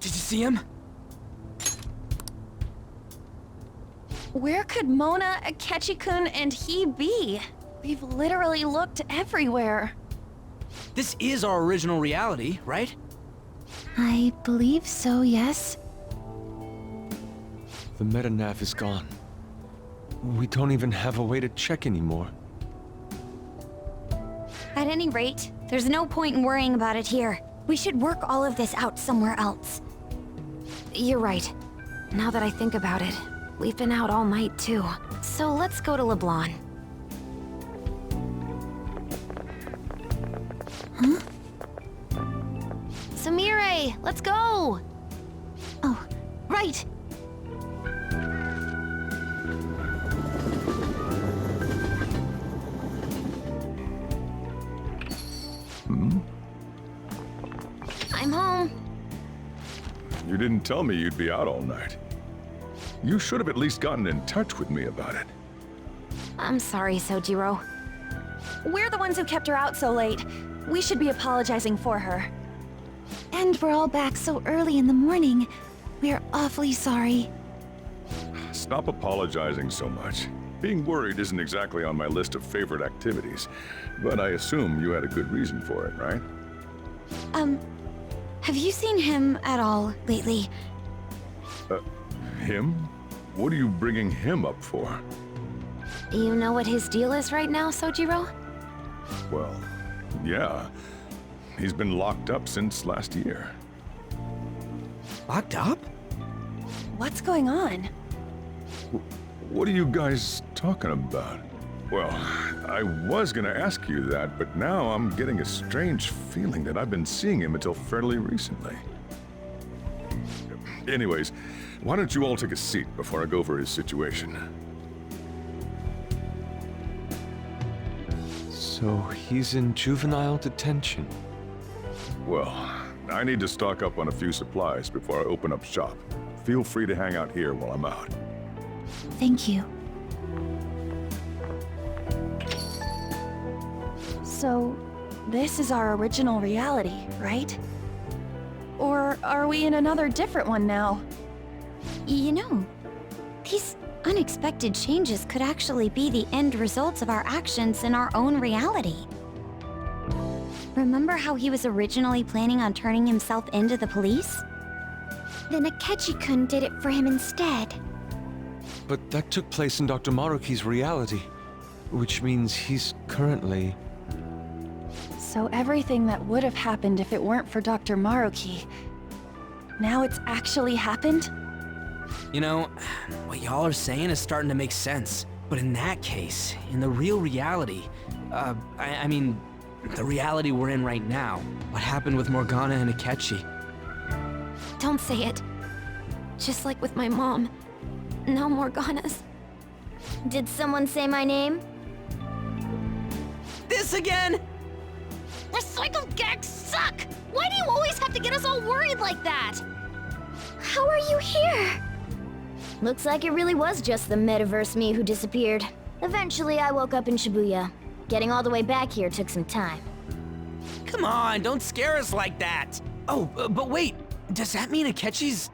Did you see him? Where could Mona, Akechi-kun, and he be? We've literally looked everywhere. This is our original reality, right? I believe so, yes. The metanav is gone. We don't even have a way to check anymore. At any rate, there's no point in worrying about it here. We should work all of this out somewhere else. You're right. Now that I think about it, we've been out all night too. So let's go to LeBlanc. Huh? Samire, let's go! Oh, right. I'm home. You didn't tell me you'd be out all night. You should have at least gotten in touch with me about it. I'm sorry, Sojiro. We're the ones who kept her out so late. We should be apologizing for her. And we're all back so early in the morning. We're awfully sorry. Stop apologizing so much. Being worried isn't exactly on my list of favorite activities, but I assume you had a good reason for it, right? Have you seen him at all lately? Him? What are you bringing him up for? You know what his deal is right now, Sojiro? Well, yeah. He's been locked up since last year. Locked up? What's going on? What are you guys talking about? Well, I was gonna ask you that, but now I'm getting a strange feeling that I've been seeing him until fairly recently. Anyways, why don't you all take a seat before I go over his situation? So he's in juvenile detention. Well, I need to stock up on a few supplies before I open up shop. Feel free to hang out here while I'm out. Thank you. So, this is our original reality, right? Or are we in another different one now? You know, these unexpected changes could actually be the end results of our actions in our own reality. Remember how he was originally planning on turning himself into the police? Then Akechi-kun did it for him instead. But that took place in Dr. Maruki's reality, which means he's currently... So everything that would have happened if it weren't for Dr. Maruki, now it's actually happened? You know, what y'all are saying is starting to make sense. But in that case, in the real reality, I mean, the reality we're in right now, what happened with Morgana and Akechi? Don't say it. Just like with my mom. No Morganas. Did someone say my name? This again? Recycled gags suck! Why do you always have to get us all worried like that? How are you here? Looks like it really was just the metaverse me who disappeared. Eventually, I woke up in Shibuya. Getting all the way back here took some time. Come on, don't scare us like that. Oh, but wait, does that mean Akechi's...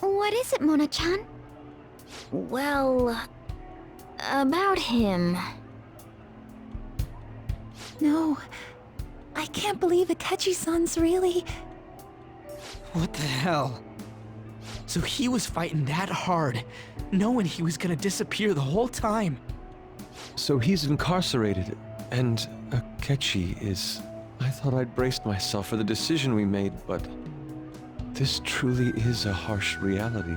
What is it, Mona-chan? Well, about him. No, I can't believe Akechi-san's really... What the hell? So he was fighting that hard, knowing he was gonna disappear the whole time. So he's incarcerated, and Akechi is... I thought I'd braced myself for the decision we made, but... This truly is a harsh reality.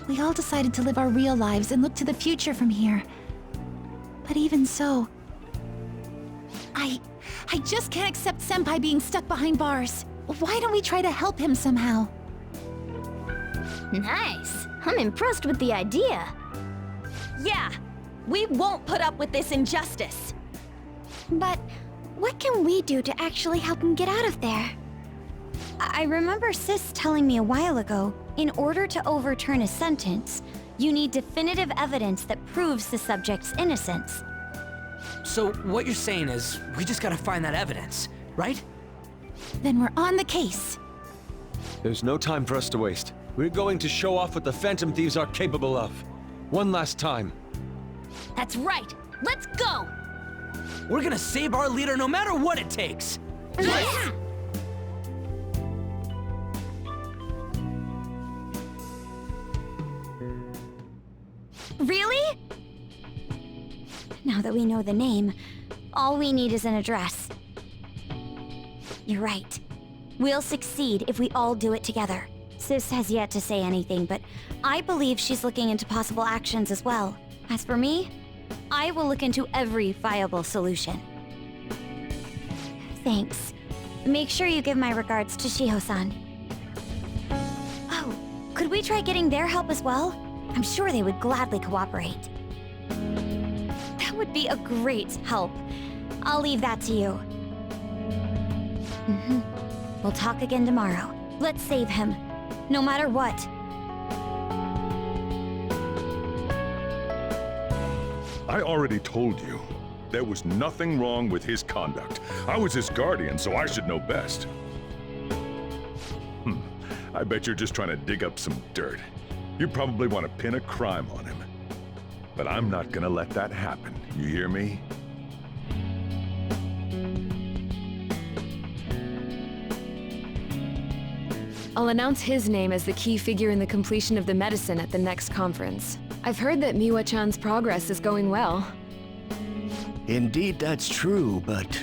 We all decided to live our real lives and look to the future from here. But even so... I just can't accept Senpai being stuck behind bars. Why don't we try to help him somehow? Nice. I'm impressed with the idea. Yeah, we won't put up with this injustice. But what can we do to actually help him get out of there? I remember Sis telling me a while ago, in order to overturn a sentence, you need definitive evidence that proves the subject's innocence. So what you're saying is, we just gotta find that evidence, right? Then we're on the case. There's no time for us to waste. We're going to show off what the Phantom Thieves are capable of. One last time. That's right. Let's go! We're gonna save our leader no matter what it takes. Yeah! Really? Now that we know the name, all we need is an address. You're right. We'll succeed if we all do it together. Sis has yet to say anything, but I believe she's looking into possible actions as well. As for me, I will look into every viable solution. Thanks. Make sure you give my regards to Shiho-san. Oh, could we try getting their help as well? I'm sure they would gladly cooperate. That would be a great help. I'll leave that to you. We'll talk again tomorrow. Let's save him, no matter what. I already told you. There was nothing wrong with his conduct. I was his guardian, so I should know best. I bet you're just trying to dig up some dirt. You probably want to pin a crime on him. But I'm not gonna let that happen, you hear me? I'll announce his name as the key figure in the completion of the medicine at the next conference. I've heard that Miwa-chan's progress is going well. Indeed, that's true, but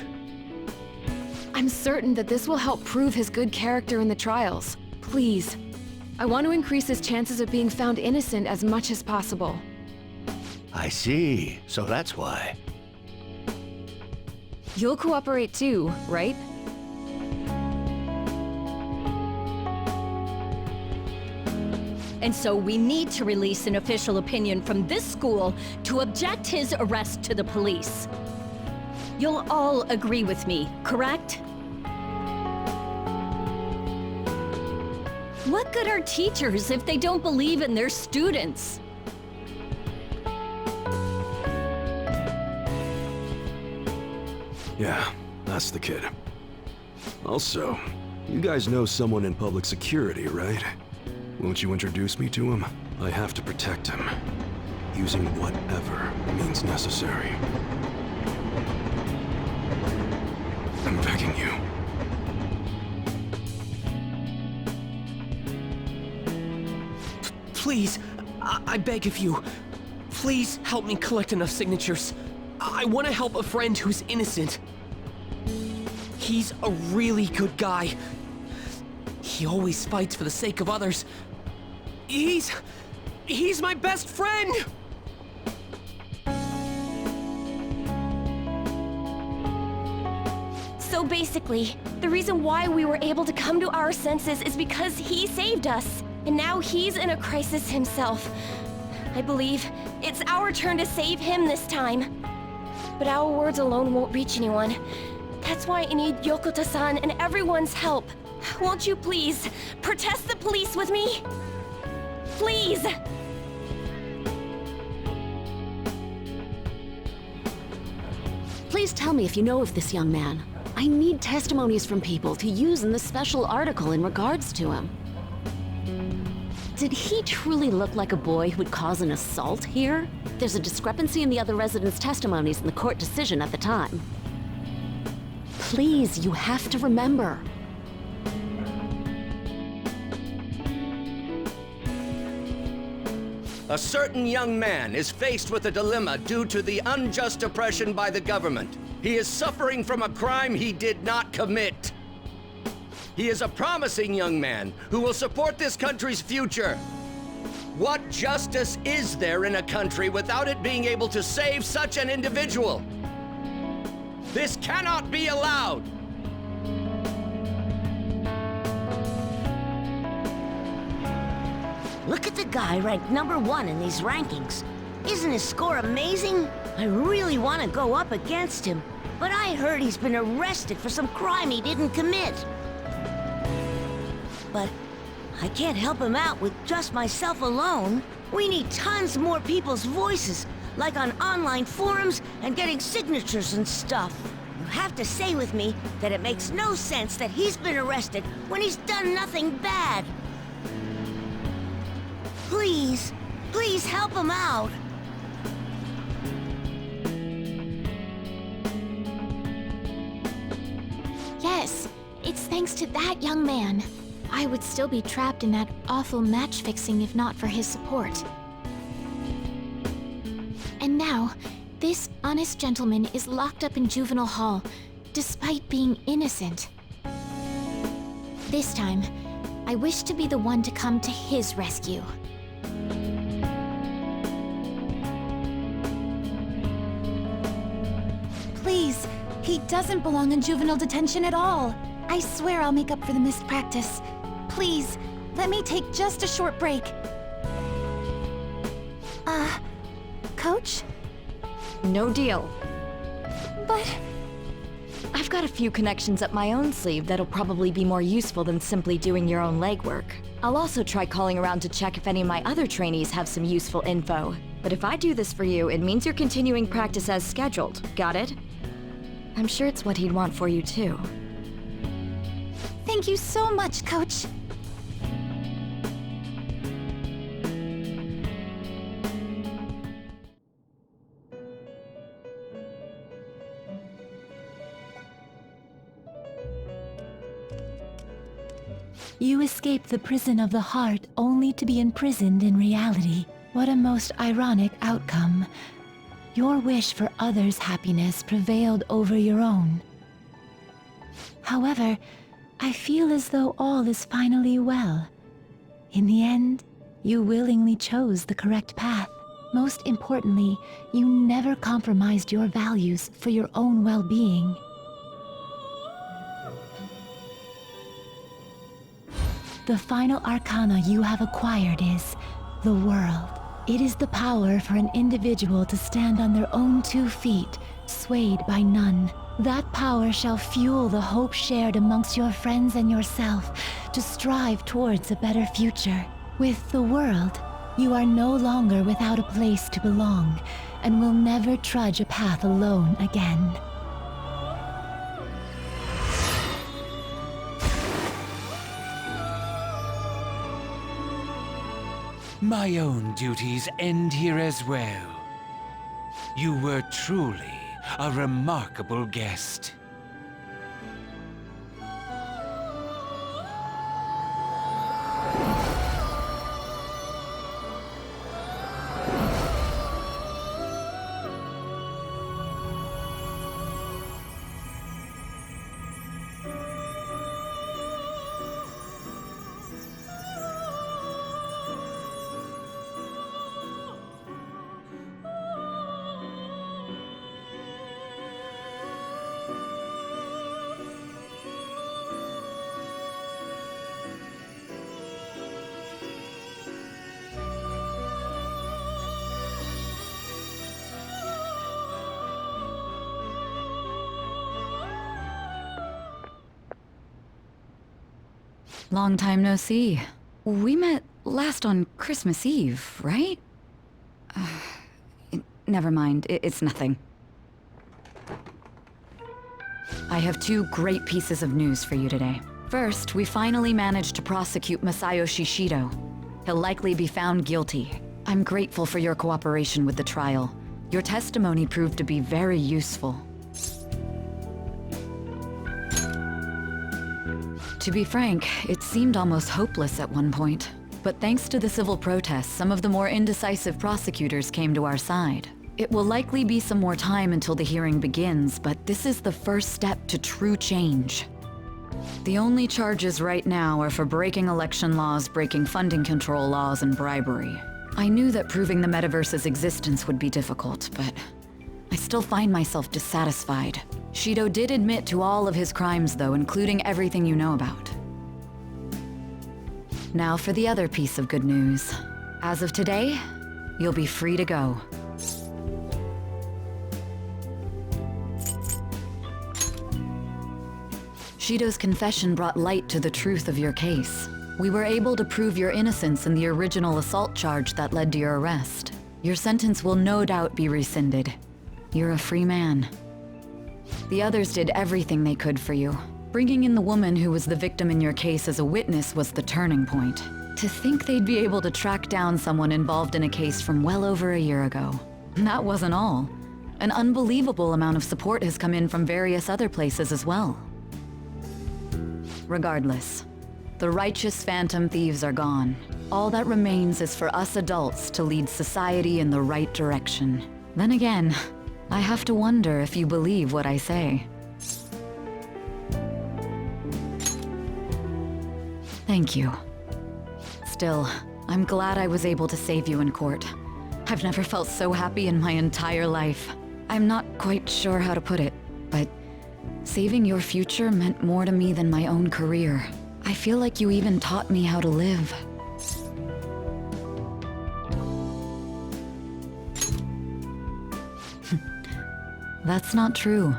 I'm certain that this will help prove his good character in the trials. Please. I want to increase his chances of being found innocent as much as possible. I see. So that's why. You'll cooperate too, right? And so we need to release an official opinion from this school to object his arrest to the police. You'll all agree with me, correct? What good are teachers if they don't believe in their students? Yeah, that's the kid. Also, you guys know someone in public security, right? Won't you introduce me to him? I have to protect him, using whatever means necessary. I'm begging you. Please, I beg of you. Please help me collect enough signatures. I want to help a friend who's innocent. He's a really good guy. He always fights for the sake of others. He's my best friend! So basically, the reason why we were able to come to our senses is because he saved us. And now he's in a crisis himself. I believe it's our turn to save him this time. But our words alone won't reach anyone. That's why I need Yokota-san and everyone's help. Won't you please protest the police with me? Please! Please tell me if you know of this young man. I need testimonies from people to use in the special article in regards to him. Did he truly look like a boy who would cause an assault here? There's a discrepancy in the other residents' testimonies in the court decision at the time. Please, you have to remember. A certain young man is faced with a dilemma due to the unjust oppression by the government. He is suffering from a crime he did not commit. He is a promising young man who will support this country's future. What justice is there in a country without it being able to save such an individual? This cannot be allowed! Look at the guy ranked #1 in these rankings. Isn't his score amazing? I really want to go up against him, but I heard he's been arrested for some crime he didn't commit. But I can't help him out with just myself alone. We need tons more people's voices, like on online forums and getting signatures and stuff. have to say with me that it makes no sense that he's been arrested when he's done nothing bad. Please, please help him out. Yes, it's thanks to that young man. I would still be trapped in that awful match fixing if not for his support. And now, this honest gentleman is locked up in juvenile hall, despite being innocent. This time, I wish to be the one to come to his rescue. Please, he doesn't belong in juvenile detention at all. I swear I'll make up for the missed practice. Please, let me take just a short break. Coach? No deal. But... I've got a few connections up my own sleeve that'll probably be more useful than simply doing your own legwork. I'll also try calling around to check if any of my other trainees have some useful info. But if I do this for you, it means you're continuing practice as scheduled. Got it? I'm sure it's what he'd want for you too. Thank you so much, Coach. You escape the prison of the heart only to be imprisoned in reality. What a most ironic outcome. Your wish for others' happiness prevailed over your own. However, I feel as though all is finally well. In the end, you willingly chose the correct path. Most importantly, you never compromised your values for your own well-being. The final arcana you have acquired is the world. It is the power for an individual to stand on their own 2 feet, swayed by none. That power shall fuel the hope shared amongst your friends and yourself to strive towards a better future. With the world, you are no longer without a place to belong, and will never trudge a path alone again. My own duties end here as well. You were truly a remarkable guest. Long time no see. We met last on Christmas Eve, right? Never mind, it's nothing. I have 2 great pieces of news for you today. First, we finally managed to prosecute Masayoshi Shido. He'll likely be found guilty. I'm grateful for your cooperation with the trial. Your testimony proved to be very useful. To be frank, it seemed almost hopeless at one point. But thanks to the civil protests, some of the more indecisive prosecutors came to our side. It will likely be some more time until the hearing begins, but this is the first step to true change. The only charges right now are for breaking election laws, breaking funding control laws, and bribery. I knew that proving the metaverse's existence would be difficult, but I still find myself dissatisfied. Shido did admit to all of his crimes, though, including everything you know about. Now for the other piece of good news. As of today, you'll be free to go. Shido's confession brought light to the truth of your case. We were able to prove your innocence in the original assault charge that led to your arrest. Your sentence will no doubt be rescinded. You're a free man. The others did everything they could for you. Bringing in the woman who was the victim in your case as a witness was the turning point. To think they'd be able to track down someone involved in a case from well over a year ago. And that wasn't all. An unbelievable amount of support has come in from various other places as well. Regardless, the righteous Phantom Thieves are gone. All that remains is for us adults to lead society in the right direction. Then again, I have to wonder if you believe what I say. Thank you. Still, I'm glad I was able to save you in court. I've never felt so happy in my entire life. I'm not quite sure how to put it, but saving your future meant more to me than my own career. I feel like you even taught me how to live. That's not true.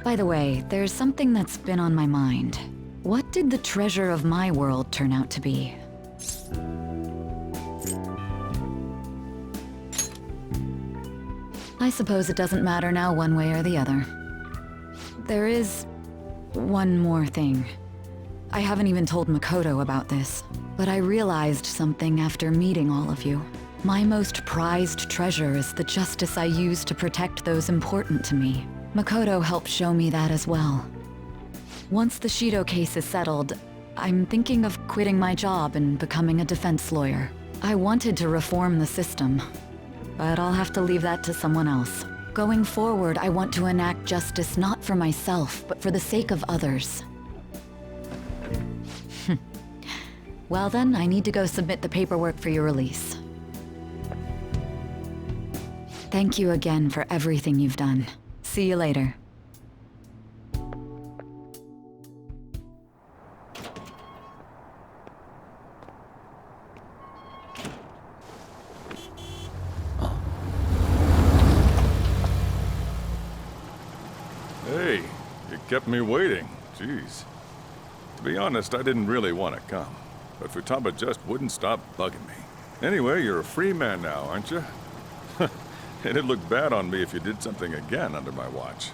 By the way, there's something that's been on my mind. What did the treasure of my world turn out to be? I suppose it doesn't matter now one way or the other. There is one more thing. I haven't even told Makoto about this, but I realized something after meeting all of you. My most prized treasure is the justice I use to protect those important to me. Makoto helped show me that as well. Once the Shido case is settled, I'm thinking of quitting my job and becoming a defense lawyer. I wanted to reform the system, but I'll have to leave that to someone else. Going forward, I want to enact justice not for myself, but for the sake of others. Well then, I need to go submit the paperwork for your release. Thank you again for everything you've done. See you later. Hey, you kept me waiting. Jeez. To be honest, I didn't really want to come, but Futaba just wouldn't stop bugging me. Anyway, you're a free man now, aren't you? It'd look bad on me if you did something again under my watch.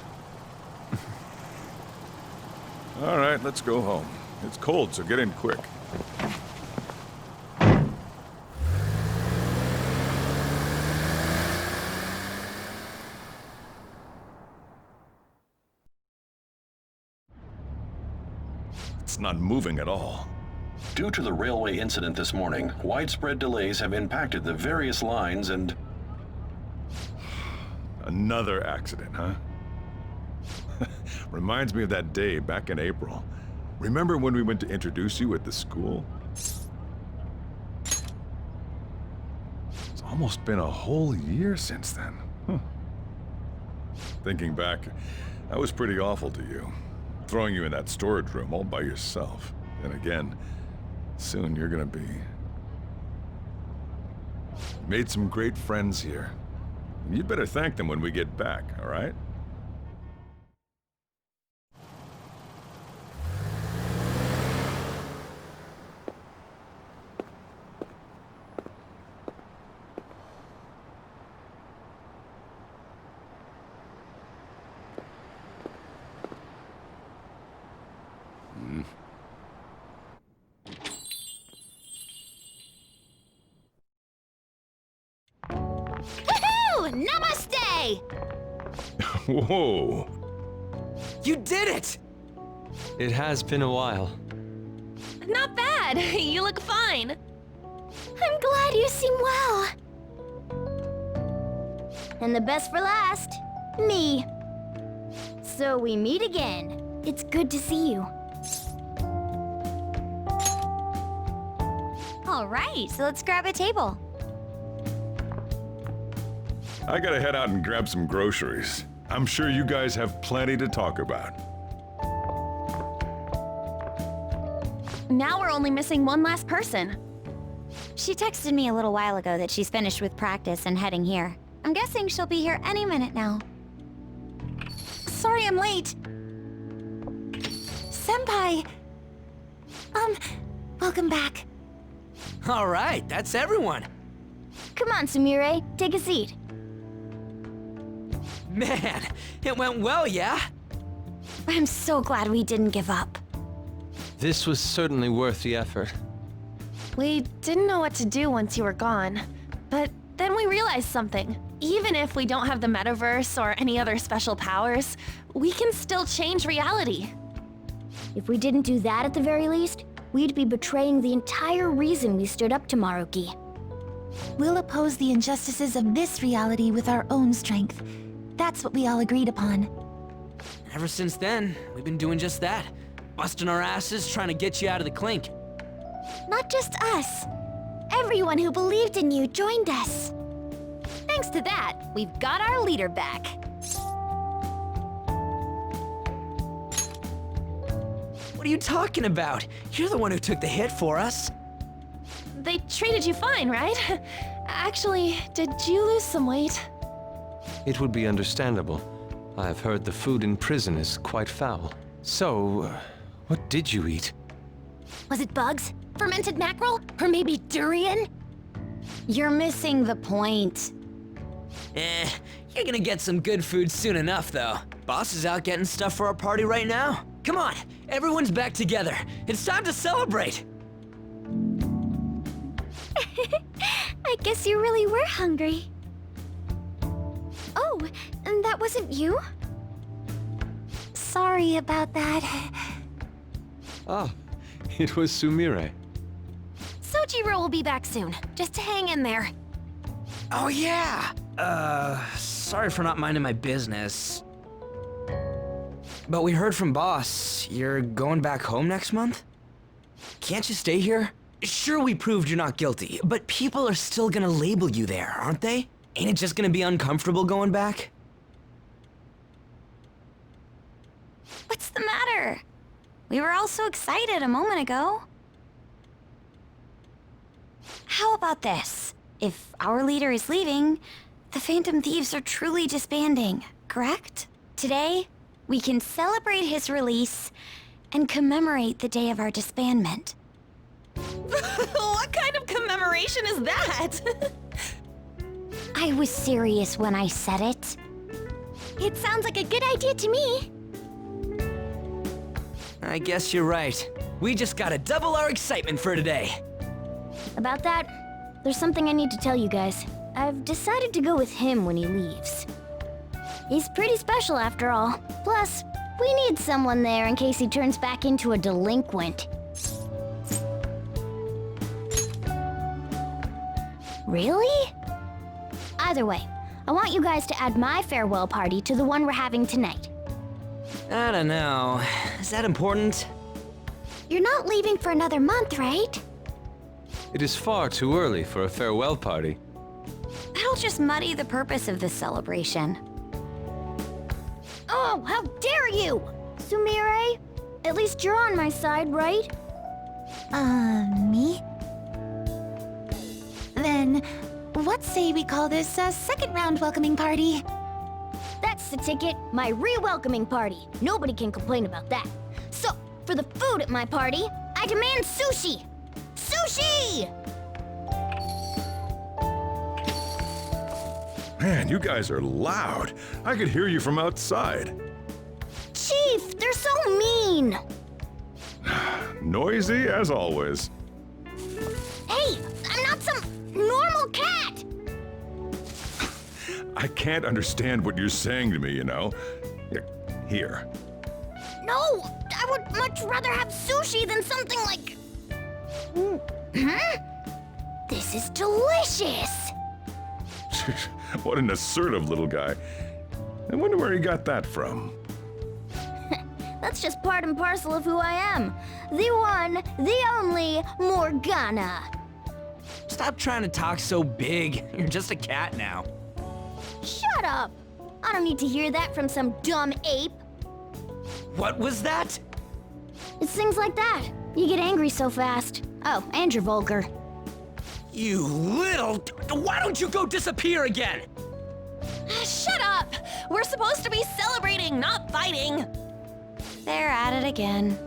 All right, let's go home. It's cold, so get in quick. It's not moving at all. Due to the railway incident this morning, widespread delays have impacted the various lines and... Another accident, huh? Reminds me of that day back in April. Remember when we went to introduce you at the school? It's almost been a whole year since then. Thinking back, I was pretty awful to you. Throwing you in that storage room all by yourself. And again, soon you're gonna be... Made some great friends here. You'd better thank them when we get back, all right? Namaste! Whoa! You did it! It has been a while. Not bad. You look fine. I'm glad you seem well. And the best for last, me. So we meet again. It's good to see you. All right, so let's grab a table. I gotta head out and grab some groceries. I'm sure you guys have plenty to talk about. Now we're only missing one last person. She texted me a little while ago that she's finished with practice and heading here. I'm guessing she'll be here any minute now. Sorry I'm late. Senpai! Welcome back. All right, that's everyone. Come on, Sumire. Take a seat. Man, it went well, yeah? I'm so glad we didn't give up. This was certainly worth the effort. We didn't know what to do once you were gone. But then we realized something. Even if we don't have the metaverse or any other special powers, we can still change reality. If we didn't do that at the very least, we'd be betraying the entire reason we stood up to Maruki. We'll oppose the injustices of this reality with our own strength. That's what we all agreed upon. Ever since then, we've been doing just that. Busting our asses trying to get you out of the clink. Not just us. Everyone who believed in you joined us. Thanks to that, we've got our leader back. What are you talking about? You're the one who took the hit for us. They treated you fine, right? Actually, did you lose some weight? It would be understandable. I've heard the food in prison is quite foul. So, what did you eat? Was it bugs? Fermented mackerel? Or maybe durian? You're missing the point. You're gonna get some good food soon enough, though. Boss is out getting stuff for our party right now. Come on, everyone's back together. It's time to celebrate. I guess you really were hungry. Oh, and that wasn't you? Sorry about that. Ah, it was Sumire. Sojiro will be back soon. Just hang in there. Oh yeah! Sorry for not minding my business. But we heard from Boss, you're going back home next month? Can't you stay here? Sure, we proved you're not guilty, but people are still gonna label you there, aren't they? Ain't it just gonna be uncomfortable going back? What's the matter? We were all so excited a moment ago. How about this? If our leader is leaving, the Phantom Thieves are truly disbanding, correct? Today, we can celebrate his release and commemorate the day of our disbandment. What kind of commemoration is that? I was serious when I said it. It sounds like a good idea to me. I guess you're right. We just gotta double our excitement for today. About that, there's something I need to tell you guys. I've decided to go with him when he leaves. He's pretty special after all. Plus, we need someone there in case he turns back into a delinquent. Really? Either way, I want you guys to add my farewell party to the one we're having tonight. I don't know. Is that important? You're not leaving for another month, right? It is far too early for a farewell party. That'll just muddy the purpose of this celebration. Oh, how dare you! Sumire, at least you're on my side, right? Me? Then, what say we call this a second round welcoming party? That's the ticket, my re-welcoming party. Nobody can complain about that. So, for the food at my party, I demand sushi! Sushi! Man, you guys are loud. I could hear you from outside. Chief, they're so mean! Noisy as always. Hey, I'm not some normal cat! I can't understand what you're saying to me, you know. Here. No, I would much rather have sushi than something like... This is delicious! What an assertive little guy. I wonder where he got that from. That's just part and parcel of who I am. The one, the only Morgana. Stop trying to talk so big. You're just a cat now. Shut up! I don't need to hear that from some dumb ape. What was that? It's things like that. You get angry so fast. Oh, and you're vulgar. You little... Why don't you go disappear again? Shut up! We're supposed to be celebrating, not fighting! They're at it again.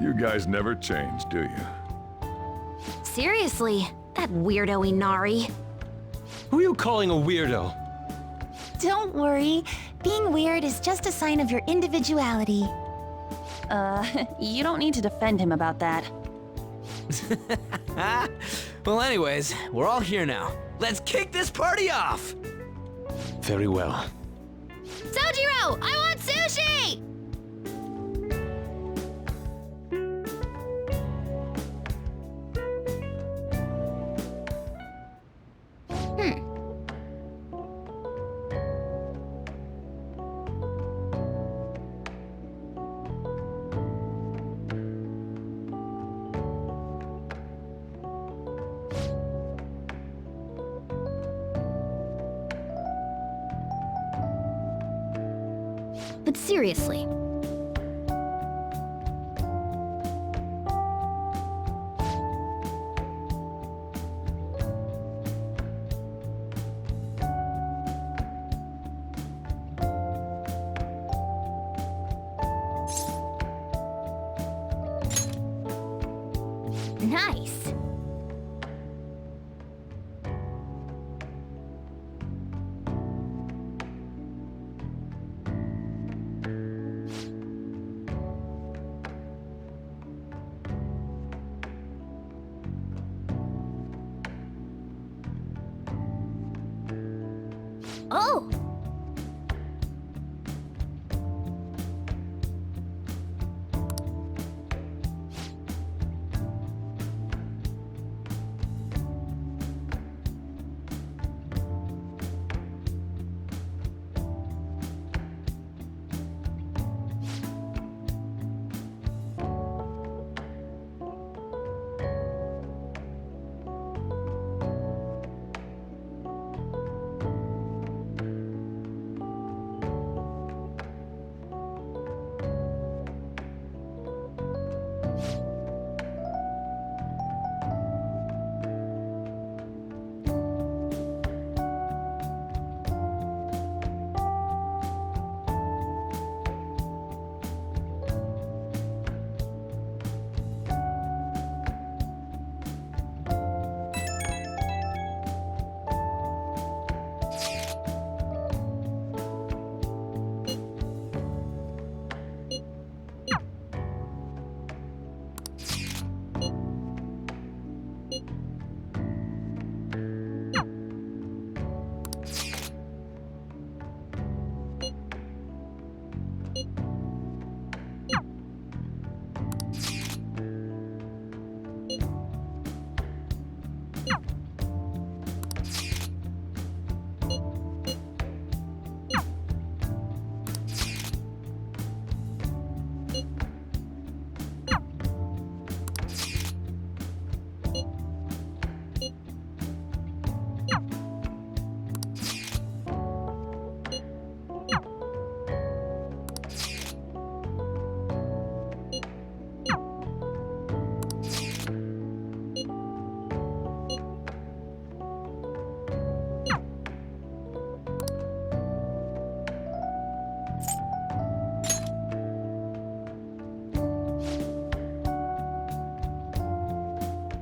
You guys never change, do you? Seriously, that weirdo Inari. Who are you calling a weirdo? Don't worry. Being weird is just a sign of your individuality. You don't need to defend him about that. Well, anyways, we're all here now. Let's kick this party off! Very well. Sojiro, I want sushi! But seriously. Nice. Oh!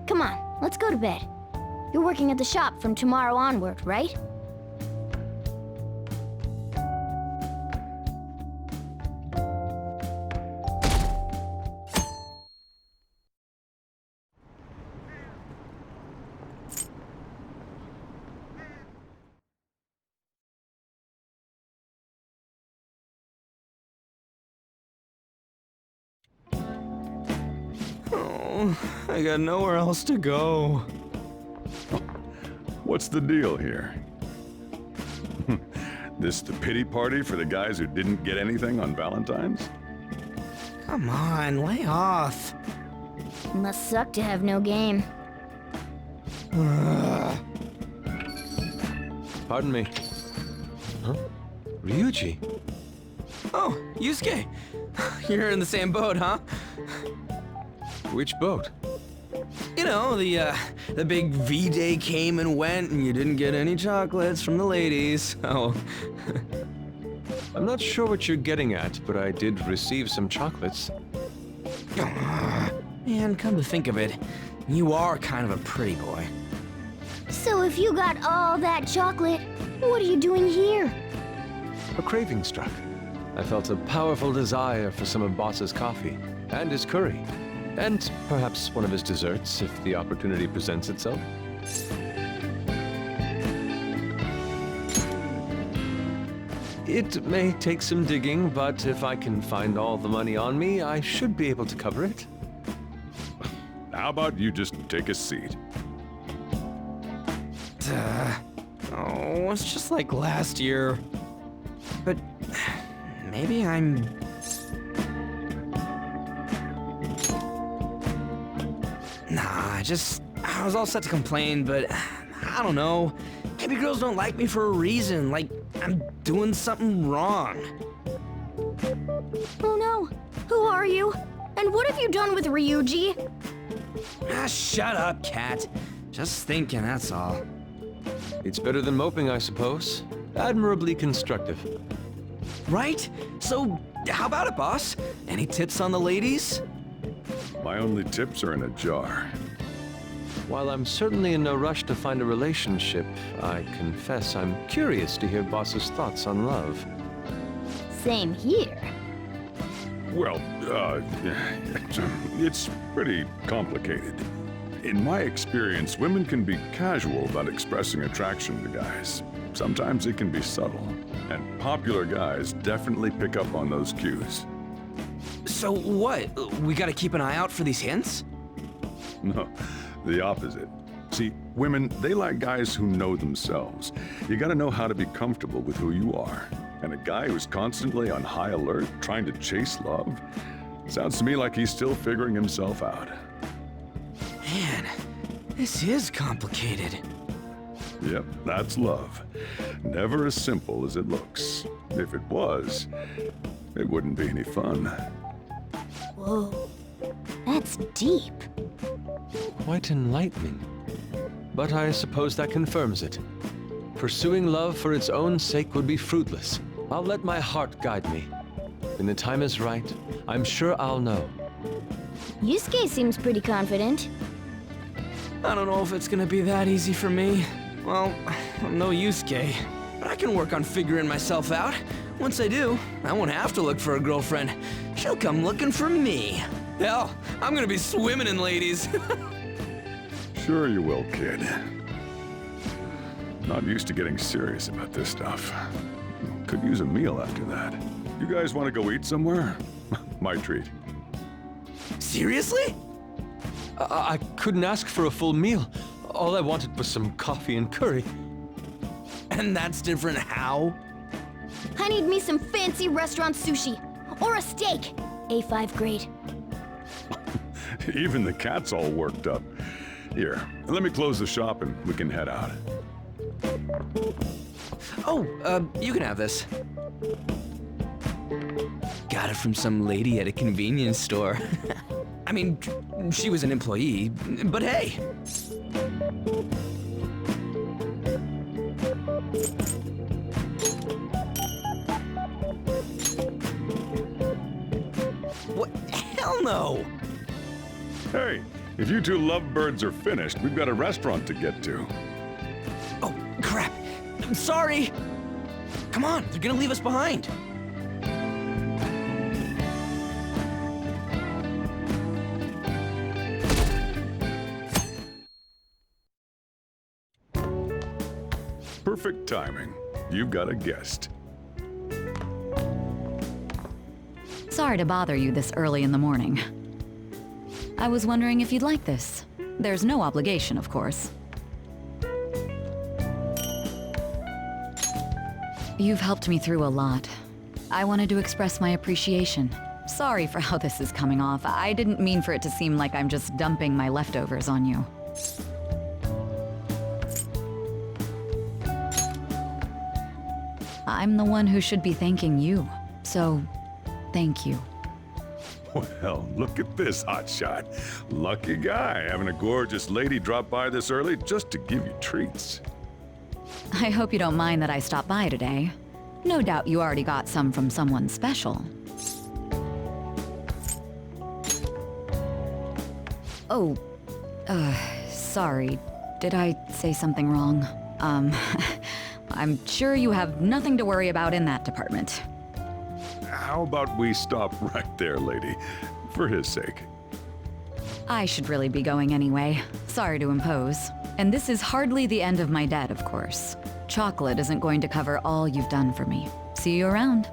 Come on, let's go to bed. You're working at the shop from tomorrow onward, right? I got nowhere else to go. What's the deal here? This the pity party for the guys who didn't get anything on Valentine's? Come on, lay off. Must suck to have no game. Pardon me. Huh? Ryuji? Oh, Yusuke. You're in the same boat, huh? Which boat? You know, the big V-Day came and went and you didn't get any chocolates from the ladies. Oh. I'm not sure what you're getting at, but I did receive some chocolates. Man, come to think of it, you are kind of a pretty boy. So if you got all that chocolate, what are you doing here? a craving struck. I felt a powerful desire for some of Boss's coffee, and his curry, and perhaps one of his desserts if the opportunity presents itself. It may take some digging, but if I can find all the money on me, I should be able to cover it. How about you just take a seat? Oh, it's just like last year. But maybe I'm... Nah, I was all set to complain, but I don't know. Maybe girls don't like me for a reason, like I'm doing something wrong. Oh no, who are you? And what have you done with Ryuji? Shut up, Cat. Just thinking, that's all. It's better than moping, I suppose. Admirably constructive. Right? So, how about it, boss? Any tips on the ladies? My only tips are in a jar. While I'm certainly in no rush to find a relationship, I confess I'm curious to hear Boss's thoughts on love. Same here. Well, it's pretty complicated. In my experience, women can be casual about expressing attraction to guys. Sometimes it can be subtle, and popular guys definitely pick up on those cues. So what? We gotta keep an eye out for these hints? No, the opposite. See, women, they like guys who know themselves. You gotta know how to be comfortable with who you are. And a guy who's constantly on high alert, trying to chase love, sounds to me like he's still figuring himself out. Man, this is complicated. Yep, that's love. Never as simple as it looks. If it was, it wouldn't be any fun. Whoa, that's deep. Quite enlightening. But I suppose that confirms it. Pursuing love for its own sake would be fruitless. I'll let my heart guide me. When the time is right, I'm sure I'll know. Yusuke seems pretty confident. I don't know if it's gonna be that easy for me. Well, I'm no Yusuke, but I can work on figuring myself out. Once I do, I won't have to look for a girlfriend. She'll come looking for me. Hell, I'm gonna be swimming in ladies. Sure you will, kid. Not used to getting serious about this stuff. Could use a meal after that. You guys want to go eat somewhere? My treat. Seriously? I couldn't ask for a full meal. All I wanted was some coffee and curry. And that's different how? I need me some fancy restaurant sushi. Or a steak. A5 grade. Even the cat's all worked up. Here, let me close the shop and we can head out. Oh, you can have this. Got it from some lady at a convenience store. I mean, she was an employee, but hey. What? Hell no! Hey, if you two lovebirds are finished, we've got a restaurant to get to. Oh, crap. I'm sorry. Come on, they're gonna leave us behind. Perfect timing. You've got a guest. Sorry to bother you this early in the morning. I was wondering if you'd like this. There's no obligation, of course. You've helped me through a lot. I wanted to express my appreciation. Sorry for how this is coming off. I didn't mean for it to seem like I'm just dumping my leftovers on you. I'm the one who should be thanking you, so thank you. Well, look at this hotshot. Lucky guy having a gorgeous lady drop by this early just to give you treats. I hope you don't mind that I stopped by today. No doubt you already got some from someone special. Oh, sorry. Did I say something wrong? I'm sure you have nothing to worry about in that department. How about we stop right there, lady? For his sake. I should really be going anyway. Sorry to impose. And this is hardly the end of my debt, of course. Chocolate isn't going to cover all you've done for me. See you around.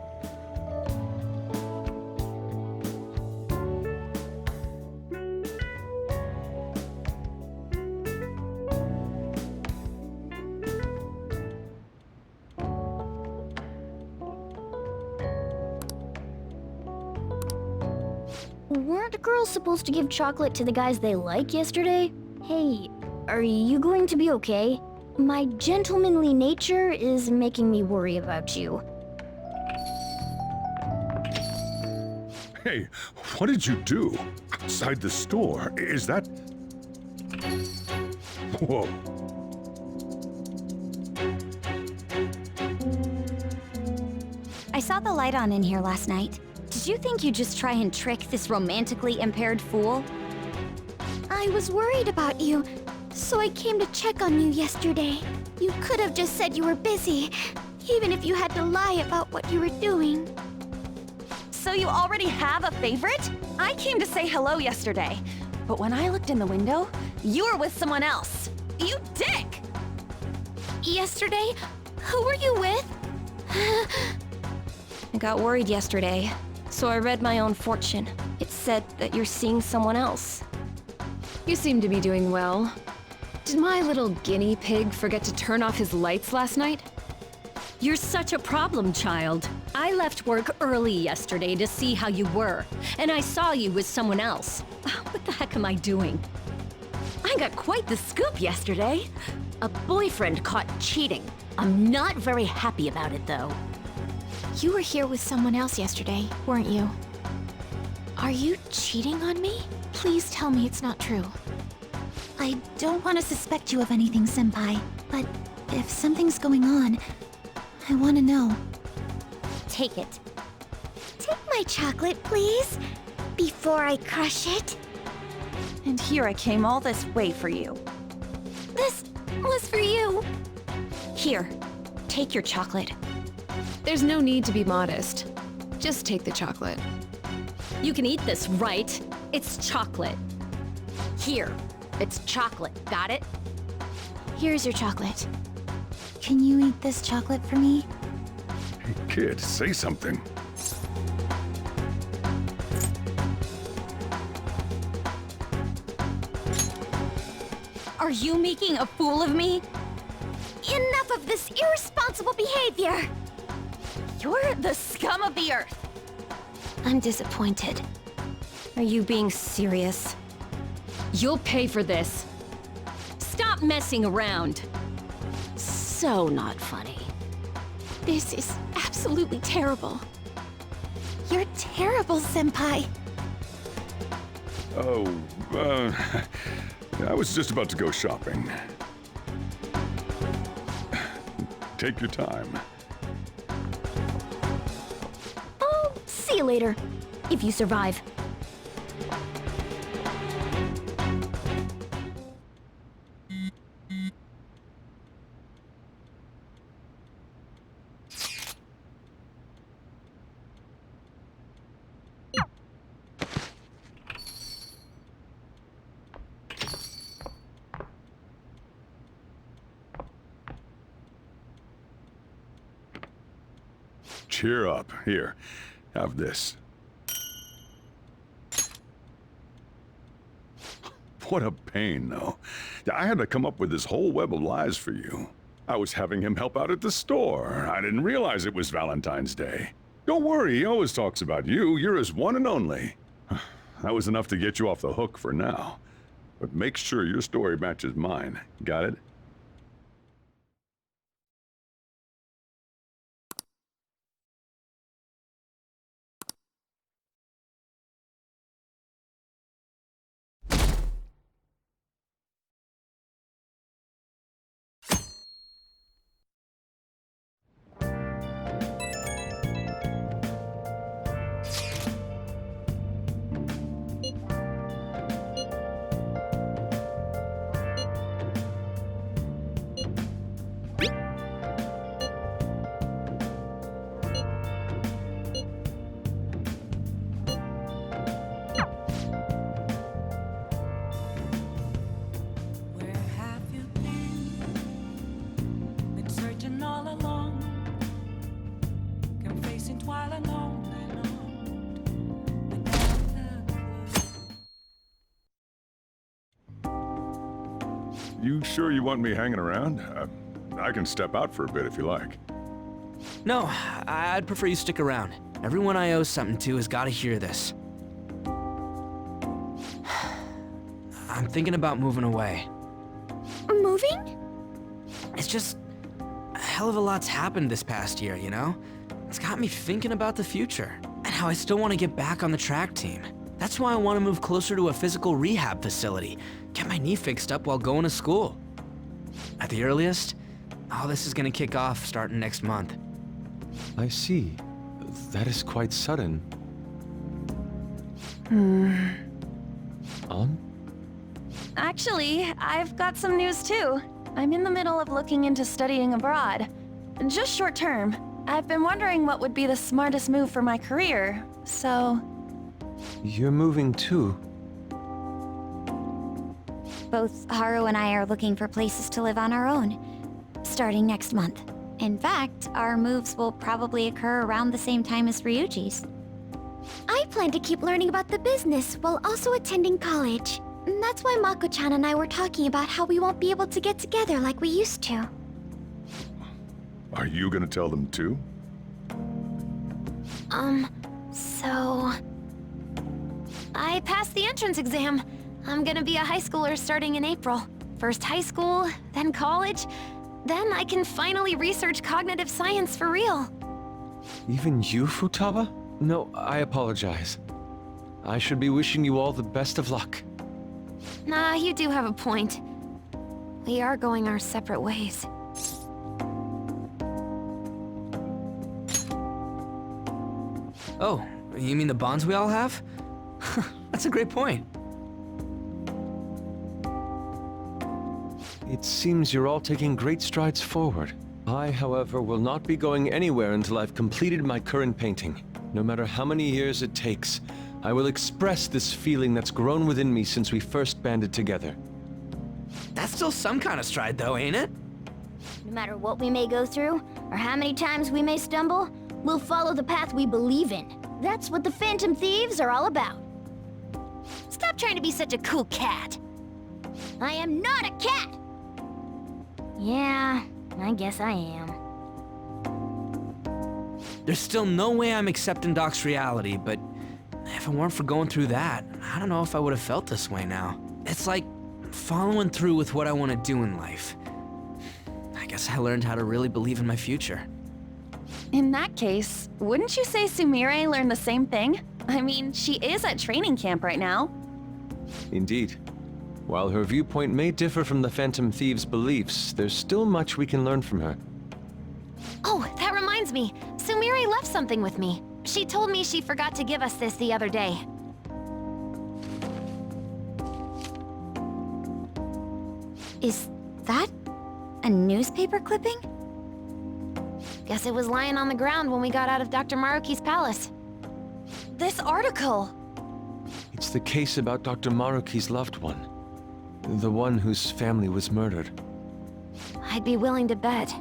Weren't girls supposed to give chocolate to the guys they like yesterday? Hey, are you going to be okay? My gentlemanly nature is making me worry about you. Hey, what did you do? Outside the store? Is that... Whoa. I saw the light on in here last night. Did you think you'd just try and trick this romantically impaired fool? I was worried about you, so I came to check on you yesterday. You could have just said you were busy, even if you had to lie about what you were doing. So you already have a favorite? I came to say hello yesterday, but when I looked in the window, you were with someone else. You dick! Yesterday? Who were you with? I got worried yesterday, so I read my own fortune. It said that you're seeing someone else. You seem to be doing well. Did my little guinea pig forget to turn off his lights last night? You're such a problem, child. I left work early yesterday to see how you were, and I saw you with someone else. What the heck am I doing? I got quite the scoop yesterday. A boyfriend caught cheating. I'm not very happy about it, though. You were here with someone else yesterday, weren't you? Are you cheating on me? Please tell me it's not true. I don't want to suspect you of anything, Senpai, but if something's going on, I want to know. Take it. Take my chocolate, please, before I crush it. And here I came all this way for you. This was for you. Here, take your chocolate. There's no need to be modest. Just take the chocolate. You can eat this, right? It's chocolate. Here, it's chocolate. Got it? Here's your chocolate. Can you eat this chocolate for me? Hey, kid, say something. Are you making a fool of me? Enough of this irresponsible behavior! You're the scum of the earth! I'm disappointed. Are you being serious? You'll pay for this. Stop messing around. So not funny. This is absolutely terrible. You're terrible, Senpai. Oh, I was just about to go shopping. Take your time. I'll see you later, if you survive. Cheer up. Here, have this. What a pain, though. I had to come up with this whole web of lies for you. I was having him help out at the store. I didn't realize it was Valentine's Day. Don't worry, he always talks about you. You're his one and only. That was enough to get you off the hook for now. But make sure your story matches mine. Got it? while I lonely You sure you want me hanging around? I can step out for a bit if you like. No, I'd prefer you stick around. Everyone I owe something to has got to hear this. I'm thinking about moving away. Moving? It's just a hell of a lot's happened this past year, you know? It's got me thinking about the future and how I still want to get back on the track team. That's why I want to move closer to a physical rehab facility, get my knee fixed up while going to school. At the earliest, all this is going to kick off starting next month. I see. That is quite sudden. On? Actually, I've got some news too. I'm in the middle of looking into studying abroad. Just short term. I've been wondering what would be the smartest move for my career, so... You're moving too. Both Haru and I are looking for places to live on our own, starting next month. In fact, our moves will probably occur around the same time as Ryuji's. I plan to keep learning about the business while also attending college. And that's why Mako-chan and I were talking about how we won't be able to get together like we used to. Are you gonna tell them too? So... I passed the entrance exam. I'm gonna be a high schooler starting in April. First high school, then college, then I can finally research cognitive science for real. Even you, Futaba? No, I apologize. I should be wishing you all the best of luck. Nah, you do have a point. We are going our separate ways. Oh, you mean the bonds we all have? That's a great point. It seems you're all taking great strides forward. I, however, will not be going anywhere until I've completed my current painting. No matter how many years it takes, I will express this feeling that's grown within me since we first banded together. That's still some kind of stride though, ain't it? No matter what we may go through, or how many times we may stumble, we'll follow the path we believe in. That's what the Phantom Thieves are all about. Stop trying to be such a cool cat. I am not a cat! Yeah, I guess I am. There's still no way I'm accepting Doc's reality, but if it weren't for going through that, I don't know if I would have felt this way now. It's like following through with what I want to do in life. I guess I learned how to really believe in my future. In that case, wouldn't you say Sumire learned the same thing? I mean, she is at training camp right now. Indeed. While her viewpoint may differ from the Phantom Thieves' beliefs, there's still much we can learn from her. Oh, that reminds me. Sumire left something with me. She told me she forgot to give us this the other day. Is that a newspaper clipping? Guess it was lying on the ground when we got out of Dr. Maruki's palace. This article! It's the case about Dr. Maruki's loved one. The one whose family was murdered. I'd be willing to bet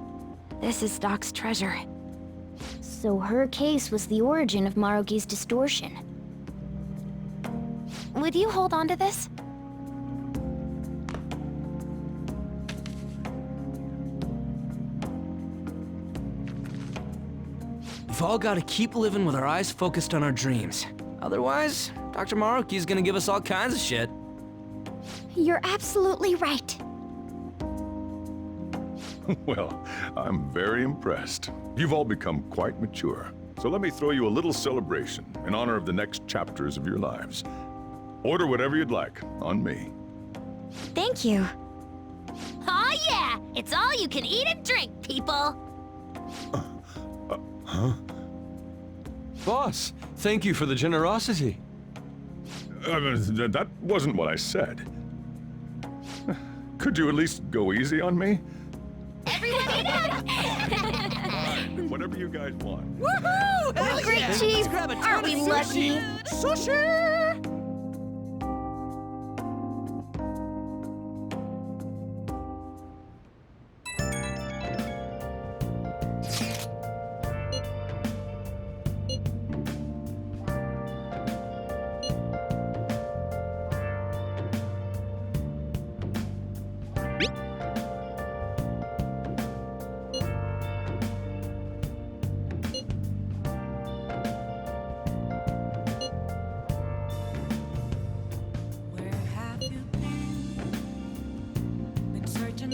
this is Doc's treasure. So her case was the origin of Maruki's distortion. Would you hold on to this? We've all got to keep living with our eyes focused on our dreams. Otherwise, Dr. Maruki's gonna give us all kinds of shit. You're absolutely right. Well, I'm very impressed. You've all become quite mature. So let me throw you a little celebration in honor of the next chapters of your lives. Order whatever you'd like, on me. Thank you. Aw yeah! It's all you can eat and drink, people! Huh? Boss, thank you for the generosity. That wasn't what I said. Could you at least go easy on me? Everyone eat up! Whatever you guys want. Woohoo! Hell Great yeah. chief! Let's grab a ton Aren't of we sushi. lucky? Sushi!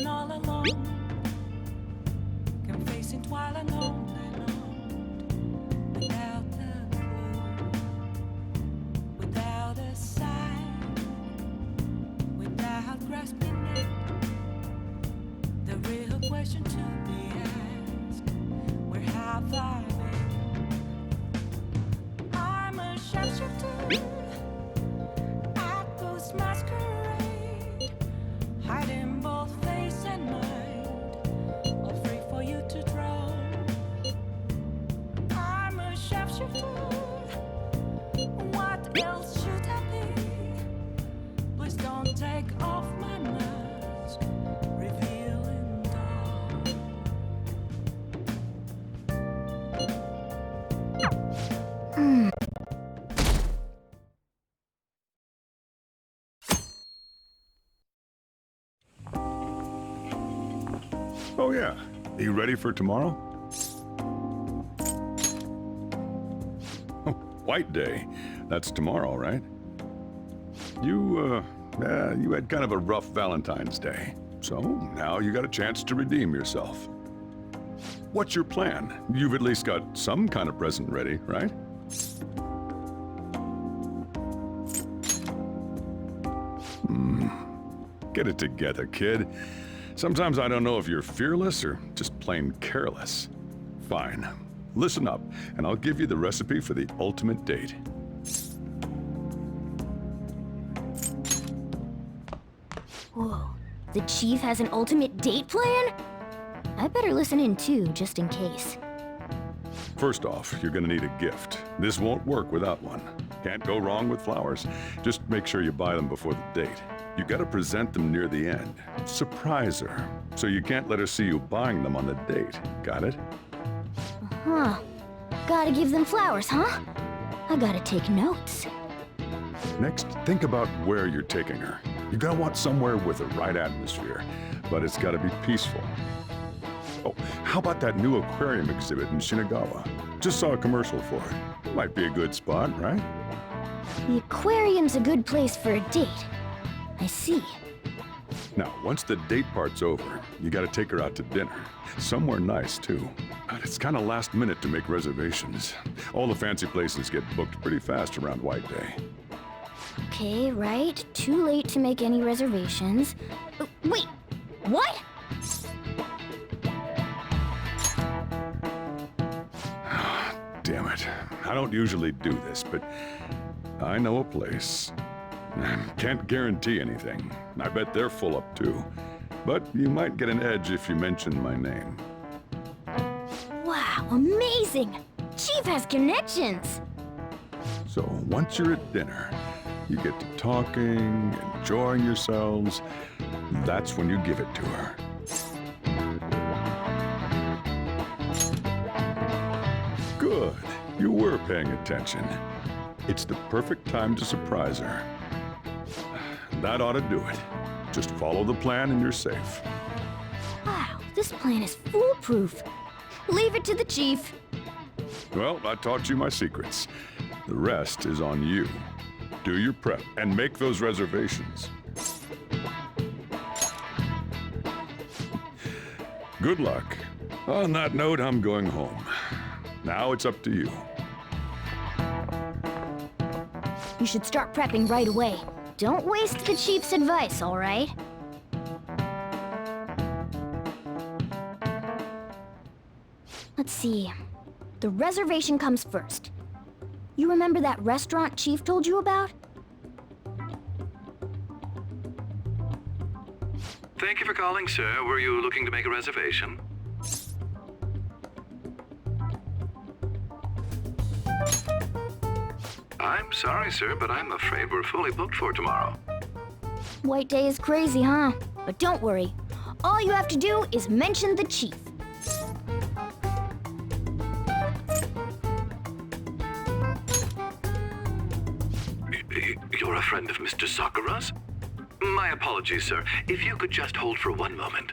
feeling all alone. Can face it while I'm lonely, without a clue, without a sign, without grasping it. The real question to be asked: where have I been? I'm a sharpshooter at ghost masquerade, hiding both face and mind, all free for you to draw. I'm a sharpshooter. What else should I be? Please don't take off my mask, revealing dawn. Oh yeah. Are you ready for tomorrow? Oh, White Day. That's tomorrow, right? You had kind of a rough Valentine's Day. So now you got a chance to redeem yourself. What's your plan? You've at least got some kind of present ready, right? Get it together, kid. Sometimes I don't know if you're fearless or just plain careless. Fine. Listen up, and I'll give you the recipe for the ultimate date. Whoa, the chief has an ultimate date plan? I better listen in too, just in case. First off, you're gonna need a gift. This won't work without one. Can't go wrong with flowers. Just make sure you buy them before the date. You gotta present them near the end. Surprise her. So you can't let her see you buying them on the date. Got it? Huh. Gotta give them flowers, huh? I gotta take notes. Next, think about where you're taking her. You gotta want somewhere with the right atmosphere, but it's gotta be peaceful. Oh, how about that new aquarium exhibit in Shinagawa? Just saw a commercial for it. Might be a good spot, right? The aquarium's a good place for a date. I see. Now, once the date part's over, you gotta take her out to dinner. Somewhere nice, too. But it's kinda last minute to make reservations. All the fancy places get booked pretty fast around White Day. Okay, right. Too late to make any reservations. Wait, what? Damn it. I don't usually do this, but I know a place. Can't guarantee anything. I bet they're full up too. But you might get an edge if you mention my name. Wow, amazing! Chief has connections! So once you're at dinner, you get to talking, enjoying yourselves. That's when you give it to her. Good. You were paying attention. It's the perfect time to surprise her. That ought to do it. Just follow the plan and you're safe. Wow, this plan is foolproof. Leave it to the chief. Well, I taught you my secrets. The rest is on you. Do your prep and make those reservations. Good luck. On that note, I'm going home. Now it's up to you. You should start prepping right away. Don't waste the chief's advice, all right? Let's see. The reservation comes first. You remember that restaurant Chief told you about? Thank you for calling, sir. Were you looking to make a reservation? I'm sorry, sir, but I'm afraid we're fully booked for tomorrow. White Day is crazy, huh? But don't worry. All you have to do is mention the chief. You're a friend of Mr. Sakura's? My apologies, sir. If you could just hold for one moment.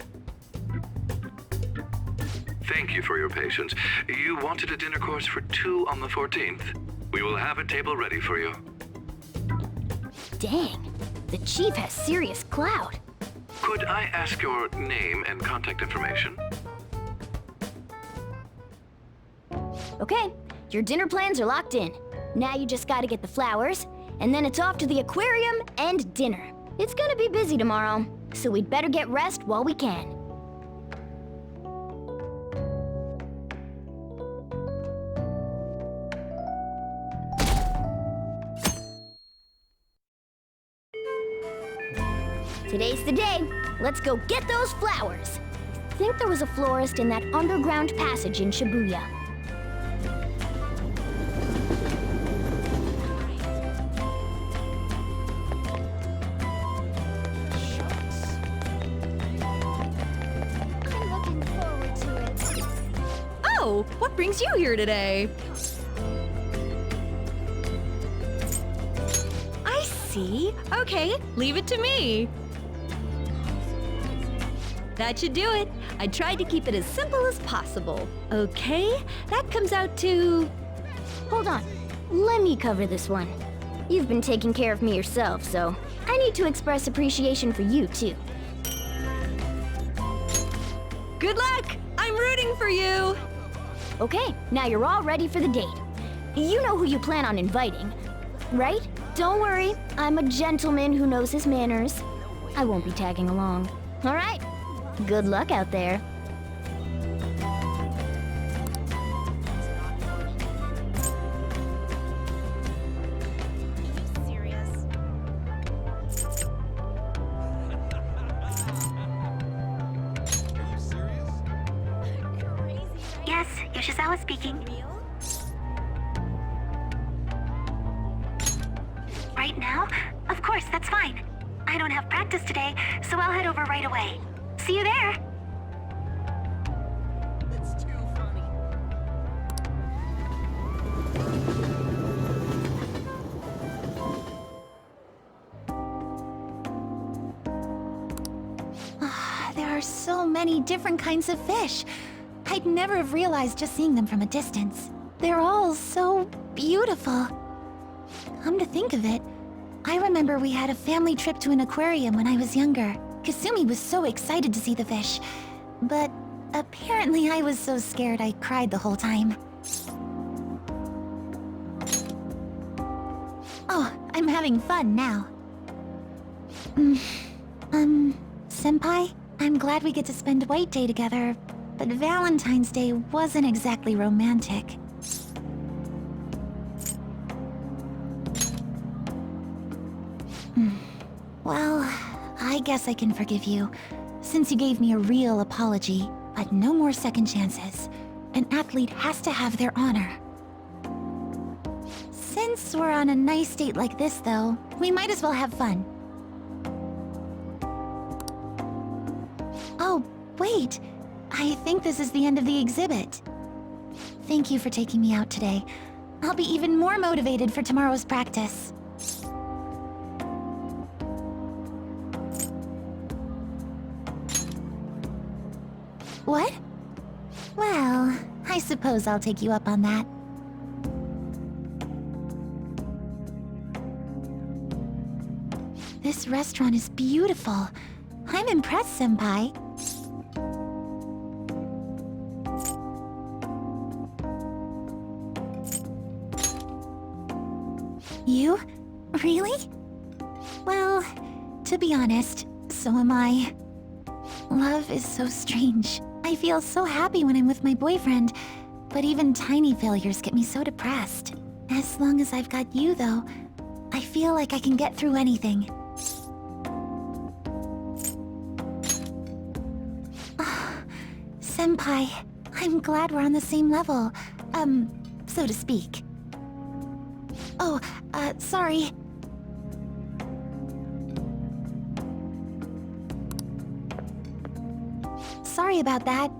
Thank you for your patience. You wanted a dinner course for 2 on the 14th. We will have a table ready for you. Dang, the chief has serious clout. Could I ask your name and contact information? Okay, your dinner plans are locked in. Now you just gotta get the flowers, and then it's off to the aquarium and dinner. It's gonna be busy tomorrow, so we'd better get rest while we can. Today's the day. Let's go get those flowers. Think there was a florist in that underground passage in Shibuya. I'm looking forward to it. Oh, what brings you here today? I see. Okay, leave it to me. That should do it. I tried to keep it as simple as possible. Okay, that comes out to... Hold on. Let me cover this one. You've been taking care of me yourself, so I need to express appreciation for you, too. Good luck! I'm rooting for you! Okay, now you're all ready for the date. You know who you plan on inviting, right? Don't worry, I'm a gentleman who knows his manners. I won't be tagging along. All right? Good luck out there. Yes, Yoshizawa speaking. Right now? Of course, that's fine. I don't have practice today, so I'll head over right away. See you there! That's too funny. There are so many different kinds of fish. I'd never have realized just seeing them from a distance. They're all so beautiful. Come to think of it, I remember we had a family trip to an aquarium when I was younger. Kasumi was so excited to see the fish, but apparently I was so scared I cried the whole time. Oh, I'm having fun now. Senpai? I'm glad we get to spend White Day together, but Valentine's Day wasn't exactly romantic. Well, I guess I can forgive you, since you gave me a real apology, but no more second chances. An athlete has to have their honor. Since we're on a nice date like this, though, we might as well have fun. Oh, wait. I think this is the end of the exhibit. Thank you for taking me out today. I'll be even more motivated for tomorrow's practice. What? Well, I suppose I'll take you up on that. This restaurant is beautiful. I'm impressed, Senpai. You? Really? Well, to be honest, so am I. Love is so strange. I feel so happy when I'm with my boyfriend, but even tiny failures get me so depressed. As long as I've got you, though, I feel like I can get through anything. Senpai, I'm glad we're on the same level. So to speak. Oh, sorry. Sorry about that.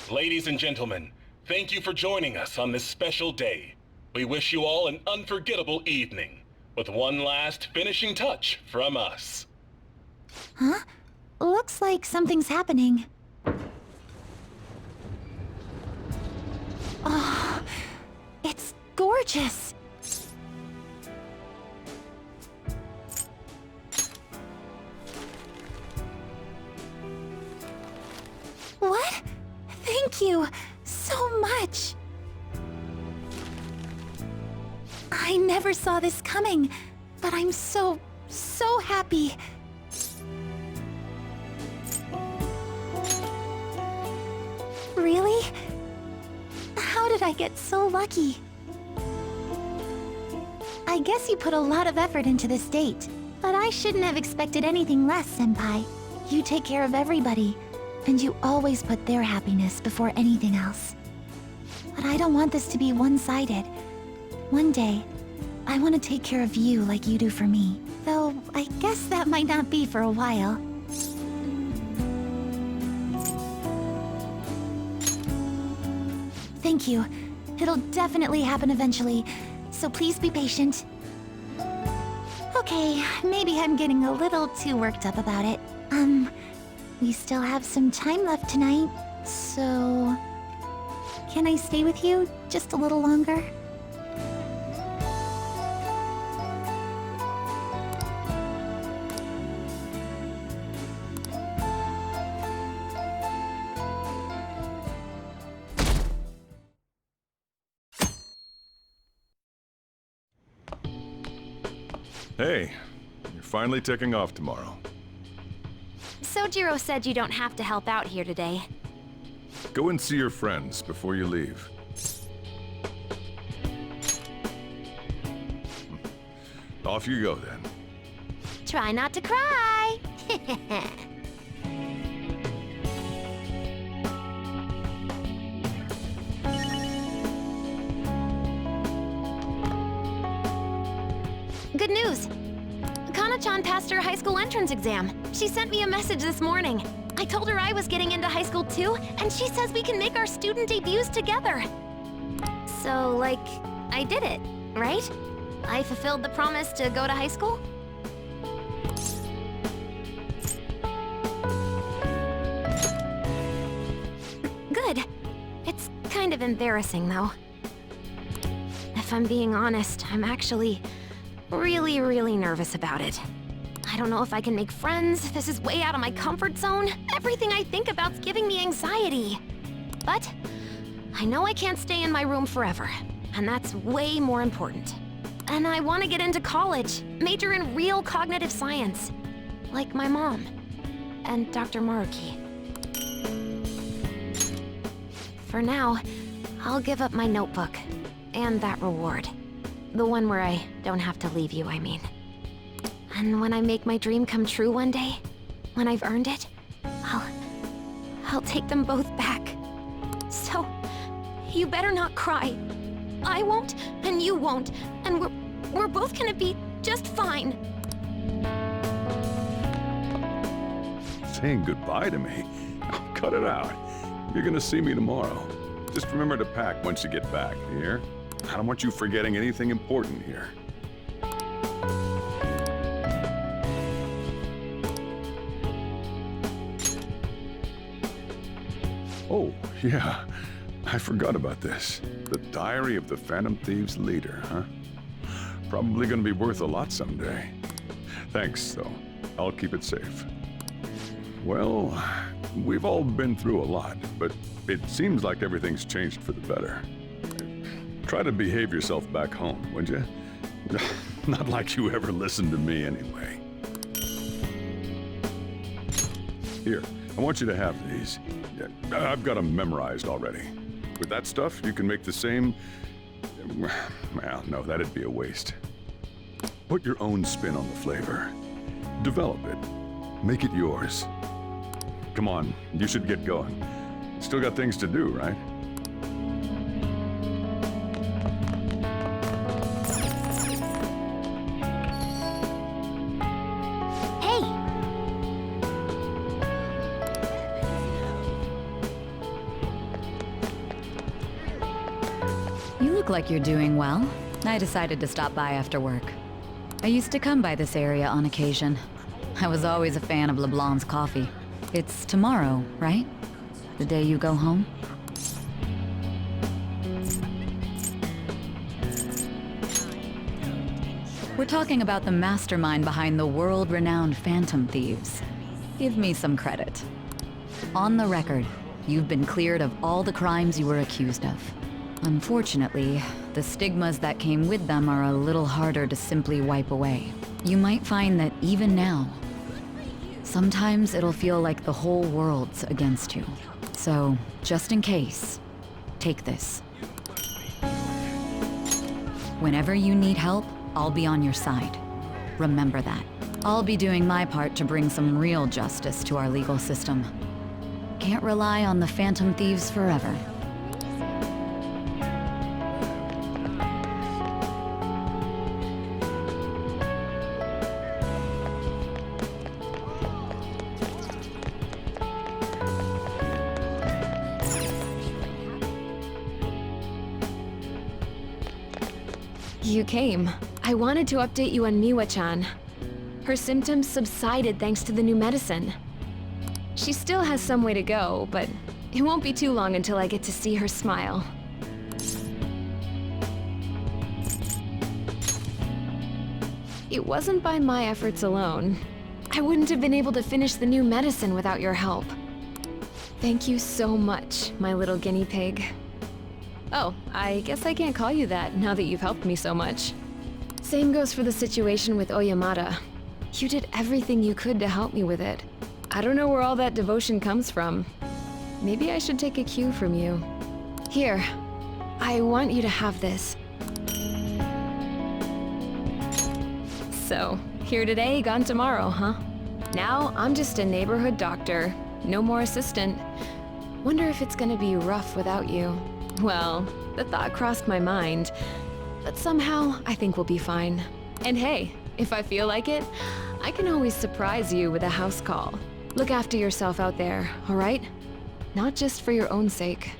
Ladies and gentlemen, thank you for joining us on this special day. We wish you all an unforgettable evening, with one last finishing touch from us. Huh? Looks like something's happening. Oh, it's gorgeous. I never saw this coming, but I'm so happy. Really? How did I get so lucky? I guess you put a lot of effort into this date, but I shouldn't have expected anything less, Senpai. You take care of everybody, and you always put their happiness before anything else. But I don't want this to be one-sided. One day, I want to take care of you like you do for me. Though, I guess that might not be for a while. Thank you. It'll definitely happen eventually, so please be patient. Okay, maybe I'm getting a little too worked up about it. We still have some time left tonight, so... Can I stay with you just a little longer? Hey, you're finally taking off tomorrow. Sojiro said you don't have to help out here today. Go and see your friends before you leave. Off you go, then. Try not to cry! Good news! Kana-chan passed her high school entrance exam. She sent me a message this morning. I told her I was getting into high school too, and she says we can make our student debuts together. So, like, I did it, right? I fulfilled the promise to go to high school? Good. It's kind of embarrassing, though. If I'm being honest, I'm actually really nervous about it. I don't know if I can make friends. This is way out of my comfort zone. Everything I think about's giving me anxiety. But I know I can't stay in my room forever, and that's way more important. And I want to get into college, major in real cognitive science, like my mom and Dr. Maruki. For now, I'll give up my notebook and that reward. The one where I don't have to leave you, I mean. And when I make my dream come true one day, when I've earned it, I'll take them both back. So, you better not cry. I won't, and you won't, and we're both gonna be just fine. Saying goodbye to me? Oh, cut it out. You're gonna see me tomorrow. Just remember to pack once you get back, you hear? I don't want you forgetting anything important here. Oh, yeah. I forgot about this. The Diary of the Phantom Thieves leader, huh? Probably gonna be worth a lot someday. Thanks, though. I'll keep it safe. Well, we've all been through a lot, but it seems like everything's changed for the better. Try to behave yourself back home, would you? Not like you ever listened to me anyway. Here, I want you to have these. Yeah, I've got them memorized already. With that stuff, you can make the same... Well, no, that'd be a waste. Put your own spin on the flavor. Develop it. Make it yours. Come on, you should get going. Still got things to do, right? You look like you're doing well. I decided to stop by after work. I used to come by this area on occasion. I was always a fan of LeBlanc's coffee. It's tomorrow, right? The day you go home? We're talking about the mastermind behind the world-renowned Phantom Thieves. Give me some credit. On the record, you've been cleared of all the crimes you were accused of. Unfortunately, the stigmas that came with them are a little harder to simply wipe away. You might find that even now, sometimes it'll feel like the whole world's against you. So, just in case, take this. Whenever you need help, I'll be on your side. Remember that. I'll be doing my part to bring some real justice to our legal system. Can't rely on the Phantom Thieves forever. You came. I wanted to update you on Miwa-chan. Her symptoms subsided thanks to the new medicine. She still has some way to go, but it won't be too long until I get to see her smile. It wasn't by my efforts alone. I wouldn't have been able to finish the new medicine without your help. Thank you so much, my little guinea pig. Oh, I guess I can't call you that now that you've helped me so much. Same goes for the situation with Oyamada. You did everything you could to help me with it. I don't know where all that devotion comes from. Maybe I should take a cue from you. Here, I want you to have this. So, here today, gone tomorrow, huh? Now, I'm just a neighborhood doctor. No more assistant. Wonder if it's gonna be rough without you. Well, the thought crossed my mind, but somehow I think we'll be fine. And hey, if I feel like it, I can always surprise you with a house call. Look after yourself out there, all right? Not just for your own sake.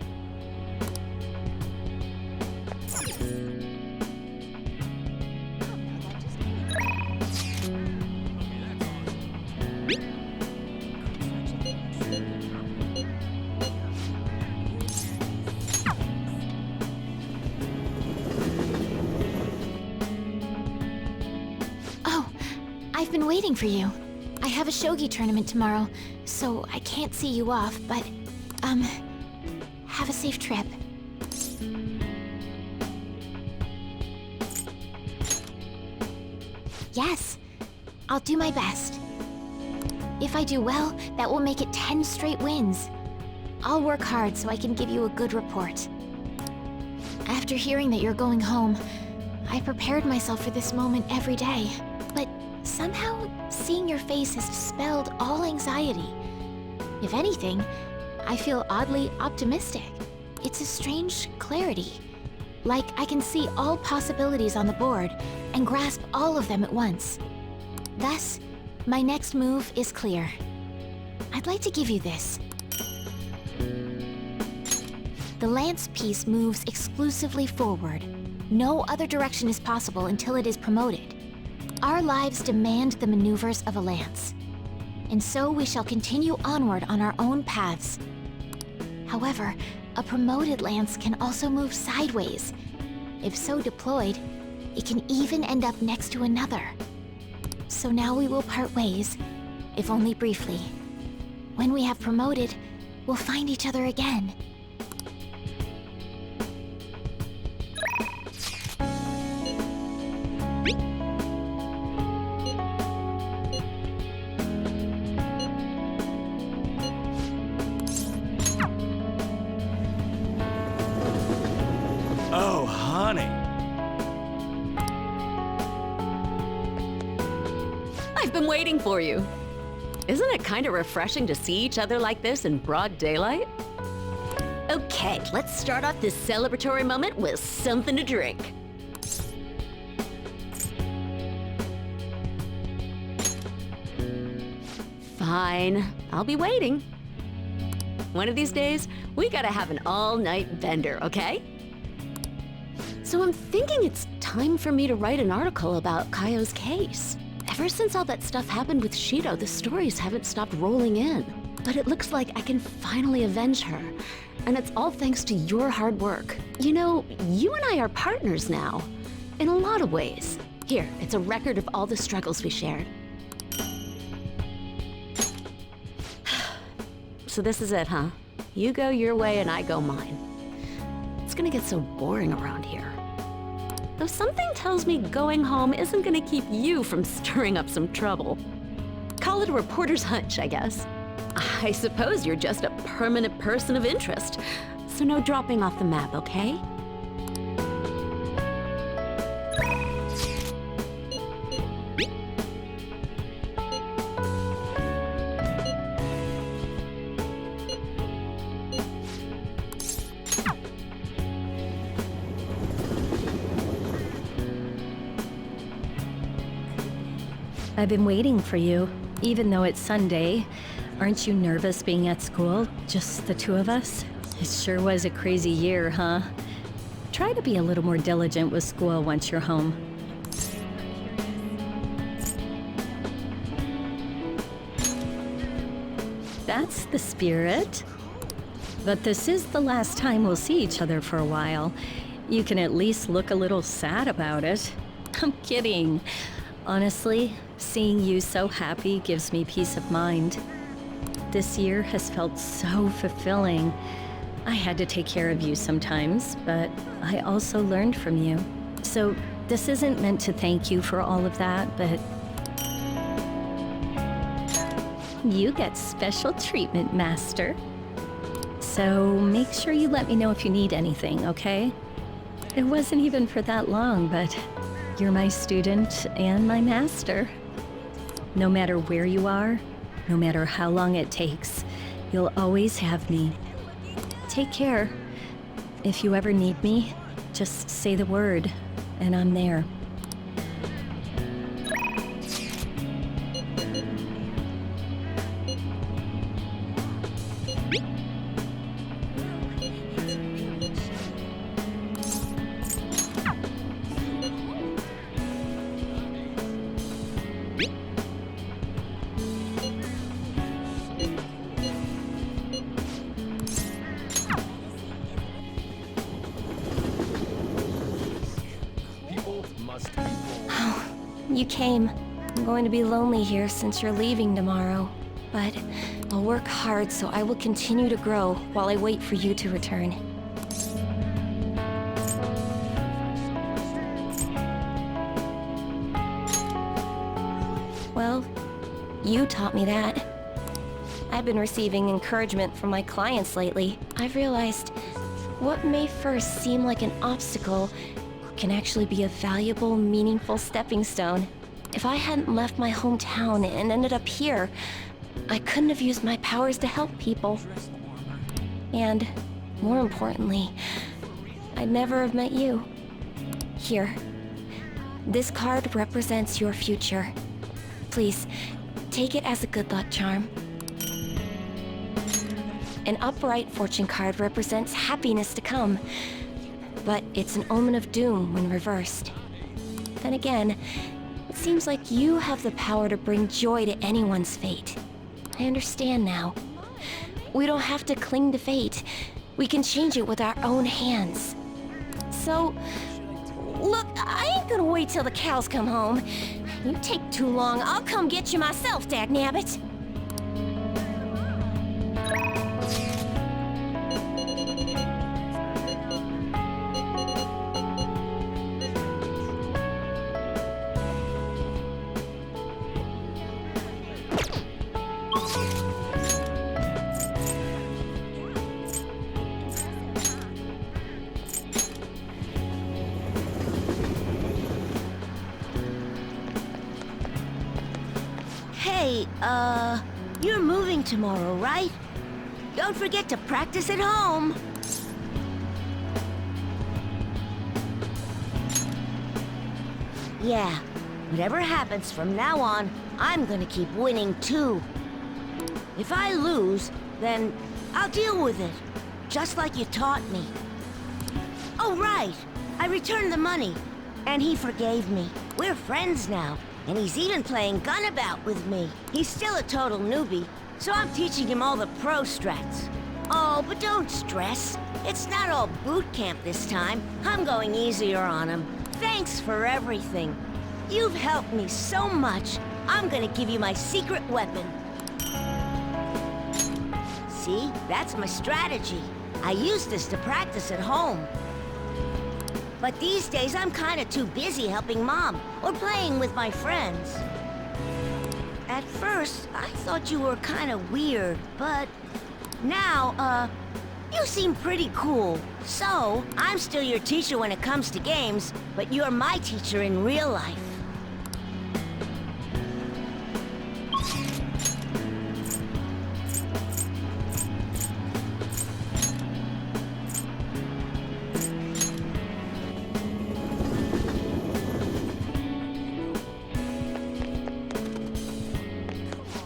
I've been waiting for you. I have a shogi tournament tomorrow, so I can't see you off, but, have a safe trip. Yes, I'll do my best. If I do well, that will make it 10 straight wins. I'll work hard so I can give you a good report. After hearing that you're going home, I prepared myself for this moment every day. But somehow, seeing your face has dispelled all anxiety. If anything, I feel oddly optimistic. It's a strange clarity. Like I can see all possibilities on the board and grasp all of them at once. Thus, my next move is clear. I'd like to give you this. The lance piece moves exclusively forward. No other direction is possible until it is promoted. Our lives demand the maneuvers of a lance, and so we shall continue onward on our own paths. However, a promoted lance can also move sideways. If so deployed, it can even end up next to another. So now we will part ways, if only briefly. When we have promoted, we'll find each other again. Oh, honey. I've been waiting for you. Isn't it kind of refreshing to see each other like this in broad daylight? Okay, let's start off this celebratory moment with something to drink. Fine, I'll be waiting. One of these days, we gotta have an all-night bender, okay? So I'm thinking it's time for me to write an article about Kaio's case. Ever since all that stuff happened with Shido, the stories haven't stopped rolling in. But it looks like I can finally avenge her. And it's all thanks to your hard work. You know, you and I are partners now. In a lot of ways. Here, it's a record of all the struggles we shared. So this is it, huh? You go your way and I go mine. It's gonna get so boring around here. Though something tells me going home isn't gonna keep you from stirring up some trouble. Call it a reporter's hunch, I guess. I suppose you're just a permanent person of interest, so no dropping off the map, okay? I've been waiting for you, even though it's Sunday. Aren't you nervous being at school, just the two of us? It sure was a crazy year, huh? Try to be a little more diligent with school once you're home. That's the spirit. But this is the last time we'll see each other for a while. You can at least look a little sad about it. I'm kidding. Honestly, seeing you so happy gives me peace of mind. This year has felt so fulfilling. I had to take care of you sometimes, but I also learned from you. So this isn't meant to thank you for all of that, but you get special treatment, Master. So make sure you let me know if you need anything, okay? It wasn't even for that long, but you're my student and my master. No matter where you are, no matter how long it takes, you'll always have me. Take care. If you ever need me, just say the word, and I'm there. You came. I'm going to be lonely here since you're leaving tomorrow. But I'll work hard so I will continue to grow while I wait for you to return. Well, you taught me that. I've been receiving encouragement from my clients lately. I've realized what may first seem like an obstacle can actually be a valuable, meaningful stepping stone. If I hadn't left my hometown and ended up here, I couldn't have used my powers to help people. And, more importantly, I'd never have met you. Here. This card represents your future. Please, take it as a good luck charm. An upright fortune card represents happiness to come, but it's an omen of doom when reversed. Then again, it seems like you have the power to bring joy to anyone's fate. I understand now. We don't have to cling to fate. We can change it with our own hands. So, look, I ain't gonna wait till the cows come home. You take too long, I'll come get you myself, dagnabbit. Hey, you're moving tomorrow, right? Don't forget to practice at home. Yeah, whatever happens from now on, I'm gonna keep winning too. If I lose, then I'll deal with it, just like you taught me. Oh, right, I returned the money, and he forgave me. We're friends now. And he's even playing gunabout with me. He's still a total newbie, so I'm teaching him all the pro strats. Oh, but don't stress. It's not all boot camp this time. I'm going easier on him. Thanks for everything. You've helped me so much. I'm gonna give you my secret weapon. See? That's my strategy. I use this to practice at home. But these days, I'm kinda too busy helping Mom or playing with my friends. At first, I thought you were kinda weird, but now, you seem pretty cool. So, I'm still your teacher when it comes to games, but you're my teacher in real life.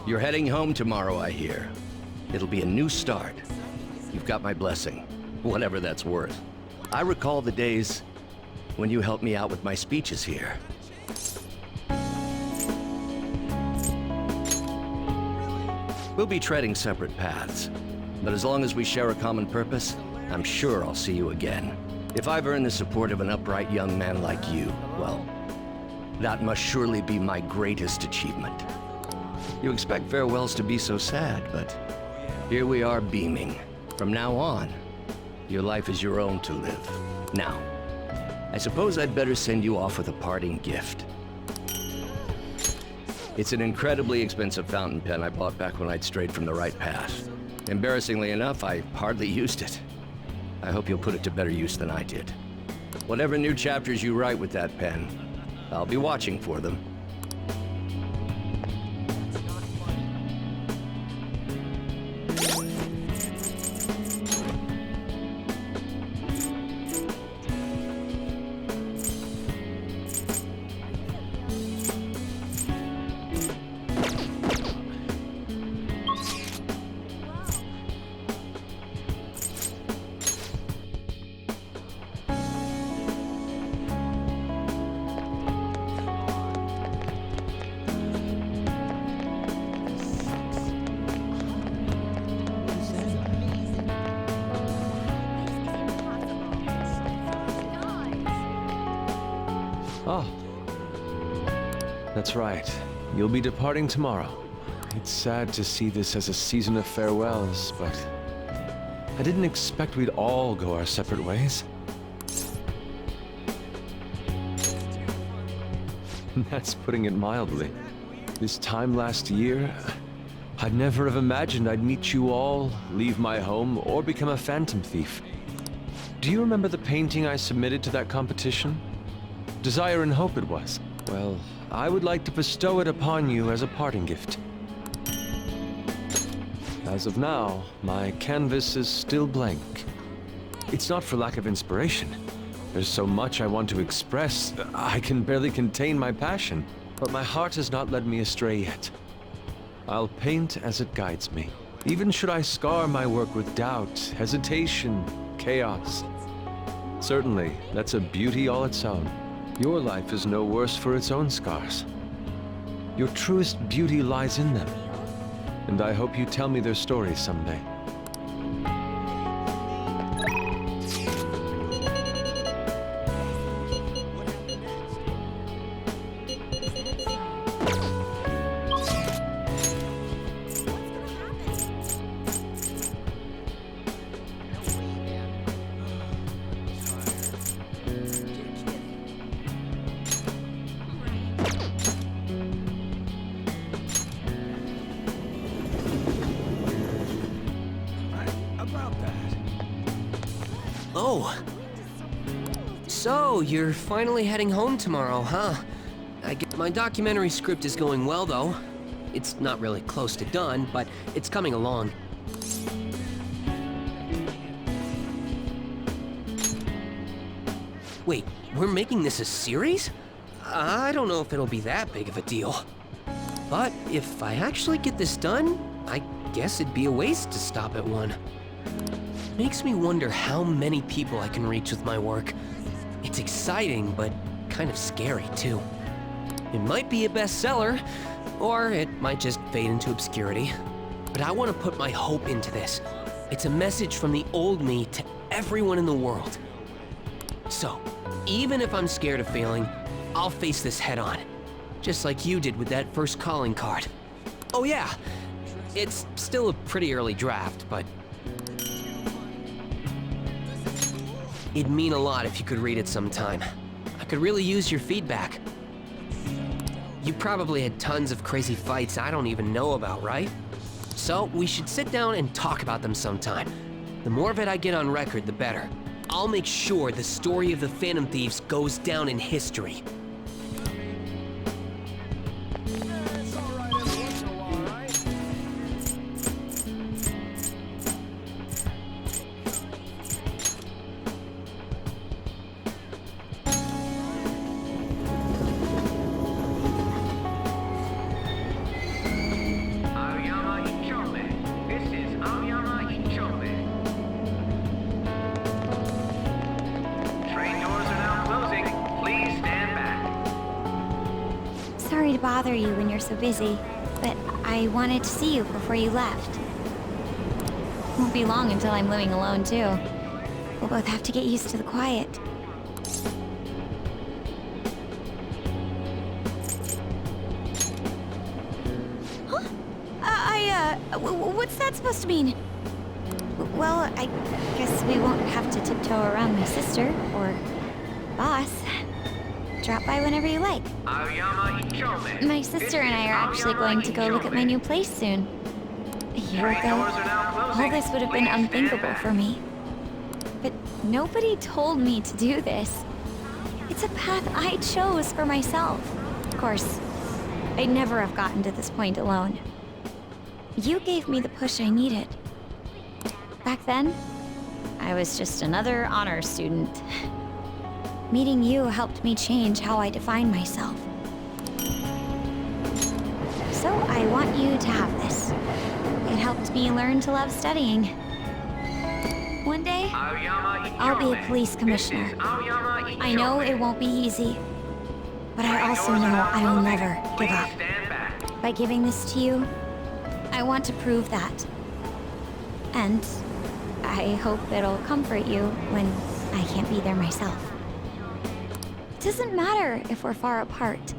You're heading home tomorrow, I hear. It'll be a new start. You've got my blessing, whatever that's worth. I recall the days when you helped me out with my speeches here. We'll be treading separate paths, but as long as we share a common purpose, I'm sure I'll see you again. If I've earned the support of an upright young man like you, well, that must surely be my greatest achievement. You expect farewells to be so sad, but here we are beaming. From now on, your life is your own to live. Now, I suppose I'd better send you off with a parting gift. It's an incredibly expensive fountain pen I bought back when I'd strayed from the right path. Embarrassingly enough, I hardly used it. I hope you'll put it to better use than I did. Whatever new chapters you write with that pen, I'll be watching for them. Oh. That's right. You'll be departing tomorrow. It's sad to see this as a season of farewells, but I didn't expect we'd all go our separate ways. That's putting it mildly. This time last year, I'd never have imagined I'd meet you all, leave my home, or become a phantom thief. Do you remember the painting I submitted to that competition? Desire and Hope it was. Well, I would like to bestow it upon you as a parting gift. As of now, my canvas is still blank. It's not for lack of inspiration. There's so much I want to express, I can barely contain my passion. But my heart has not led me astray yet. I'll paint as it guides me. Even should I scar my work with doubt, hesitation, chaos. Certainly, that's a beauty all its own. Your life is no worse for its own scars. Your truest beauty lies in them. And I hope you tell me their stories someday. Oh. So, you're finally heading home tomorrow, huh? My documentary script is going well, though. It's not really close to done, but it's coming along. Wait, we're making this a series? I don't know if it'll be that big of a deal. But if I actually get this done, I guess it'd be a waste to stop at one. Makes me wonder how many people I can reach with my work. It's exciting, but kind of scary, too. It might be a bestseller, or it might just fade into obscurity. But I want to put my hope into this. It's a message from the old me to everyone in the world. So, even if I'm scared of failing, I'll face this head on. Just like you did with that first calling card. Oh yeah, it's still a pretty early draft, but It'd mean a lot if you could read it sometime. I could really use your feedback. You probably had tons of crazy fights I don't even know about, right? So we should sit down and talk about them sometime. The more of it I get on record, the better. I'll make sure the story of the Phantom Thieves goes down in history. Sorry to bother you when you're so busy, but I wanted to see you before you left. Won't be long until I'm living alone, too. We'll both have to get used to the quiet. Huh? What's that supposed to mean? Well, I guess we won't have to tiptoe around my sister, or boss. Drop by whenever you like. My sister and I are actually going to go look at my new place soon. A year ago, all this would have been unthinkable for me. But nobody told me to do this. It's a path I chose for myself. Of course, I'd never have gotten to this point alone. You gave me the push I needed. Back then, I was just another honor student. Meeting you helped me change how I define myself. So I want you to have this. It helped me learn to love studying. One day, I'll be a police commissioner. I know it won't be easy, but I also know I will never give up. By giving this to you, I want to prove that. And I hope it'll comfort you when I can't be there myself. It doesn't matter if we're far apart.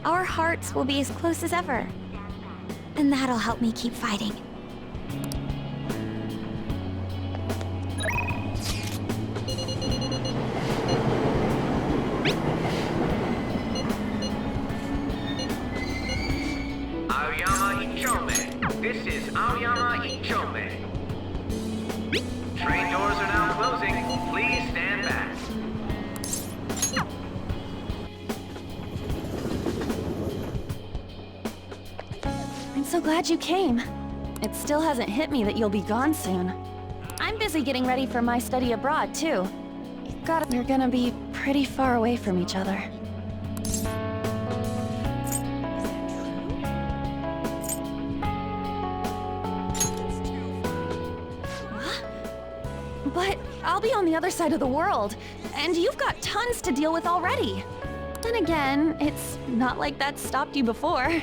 Our hearts will be as close as ever. And that'll help me keep fighting. This is Aoyama Ichome. Train doors are now closing. Please stand back. I'm so glad you came. It still hasn't hit me that you'll be gone soon. I'm busy getting ready for my study abroad, too. We're gonna be pretty far away from each other. But I'll be on the other side of the world, and you've got tons to deal with already. Then again, it's not like that stopped you before.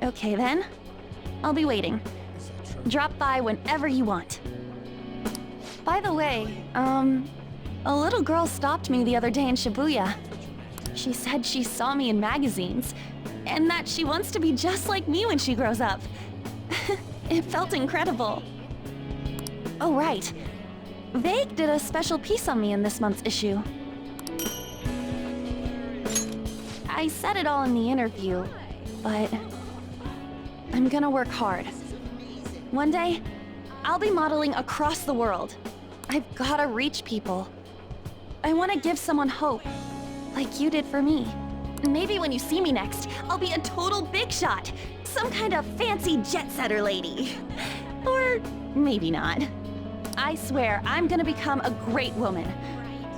Okay then, I'll be waiting. Drop by whenever you want. By the way, a little girl stopped me the other day in Shibuya. She said she saw me in magazines, and that she wants to be just like me when she grows up. It felt incredible. Oh, right. Vague did a special piece on me in this month's issue. I said it all in the interview, but I'm gonna work hard. One day, I'll be modeling across the world. I've gotta reach people. I want to give someone hope, like you did for me. Maybe when you see me next, I'll be a total big shot. Some kind of fancy jet-setter lady. Or maybe not. I swear, I'm gonna become a great woman.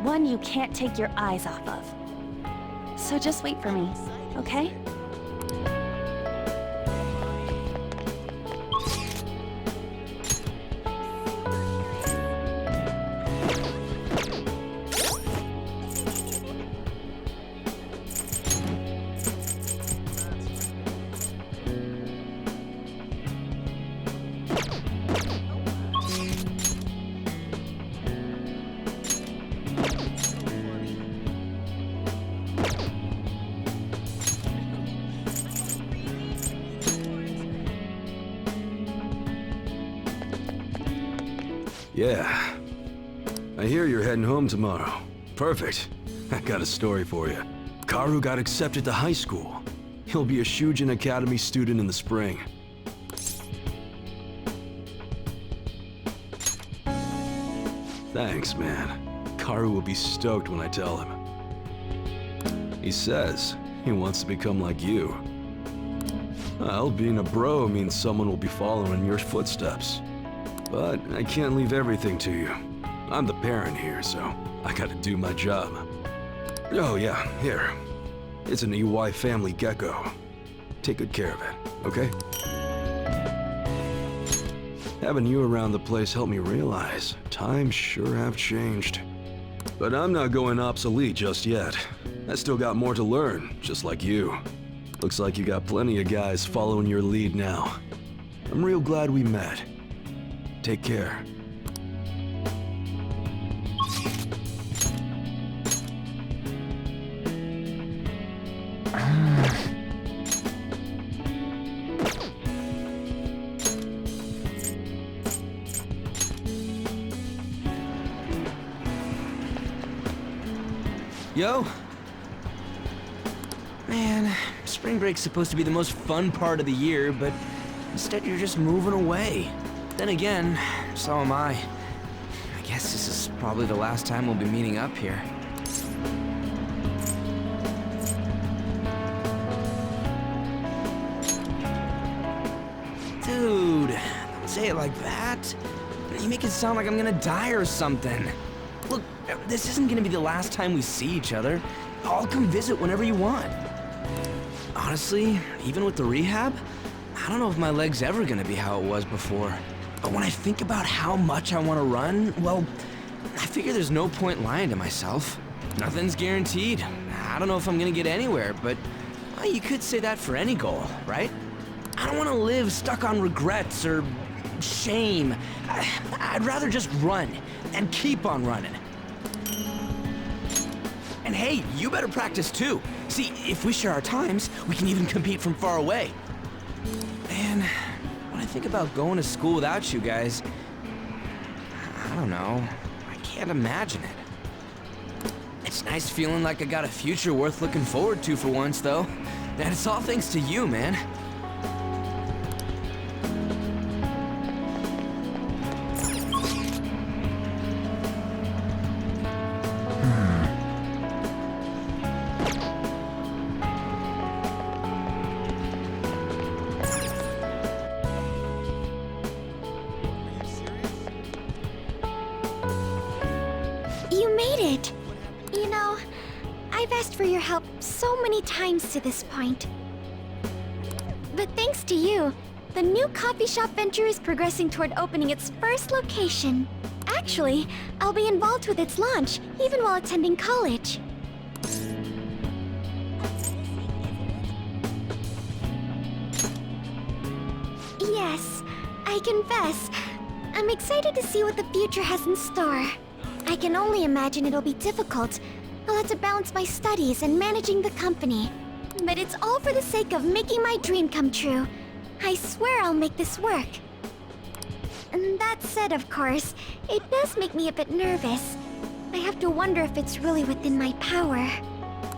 One you can't take your eyes off of. So just wait for me, okay? Yeah. I hear you're heading home tomorrow. Perfect. I got a story for you. Karu got accepted to high school. He'll be a Shujin Academy student in the spring. Thanks, man. Karu will be stoked when I tell him. He says he wants to become like you. Well, being a bro means someone will be following in your footsteps. But I can't leave everything to you. I'm the parent here, so I gotta do my job. Oh yeah, here. It's an EY family gecko. Take good care of it, okay? Having you around the place helped me realize times sure have changed. But I'm not going obsolete just yet. I still got more to learn, just like you. Looks like you got plenty of guys following your lead now. I'm real glad we met. Take care. Yo! Man, spring break's supposed to be the most fun part of the year, but instead you're just moving away. Then again, so am I. I guess this is probably the last time we'll be meeting up here. Dude, don't say it like that. You make it sound like I'm gonna die or something. Look, this isn't gonna be the last time we see each other. I'll come visit whenever you want. Honestly, even with the rehab, I don't know if my leg's ever gonna be how it was before. But when I think about how much I want to run, well, I figure there's no point lying to myself. Nothing's guaranteed. I don't know if I'm gonna get anywhere, but well, you could say that for any goal, right? I don't want to live stuck on regrets or shame. I'd rather just run and keep on running. And hey, you better practice too. See, if we share our times, we can even compete from far away. Man, when I think about going to school without you guys, I don't know. I can't imagine it. It's nice feeling like I got a future worth looking forward to for once, though. And it's all thanks to you, man. You made it! You know, I've asked for your help so many times to this point. But thanks to you, the new coffee shop venture is progressing toward opening its first location. Actually, I'll be involved with its launch, even while attending college. Yes, I confess, I'm excited to see what the future has in store. I can only imagine it'll be difficult. I'll have to balance my studies and managing the company. But it's all for the sake of making my dream come true. I swear I'll make this work. And that said, of course, it does make me a bit nervous. I have to wonder if it's really within my power.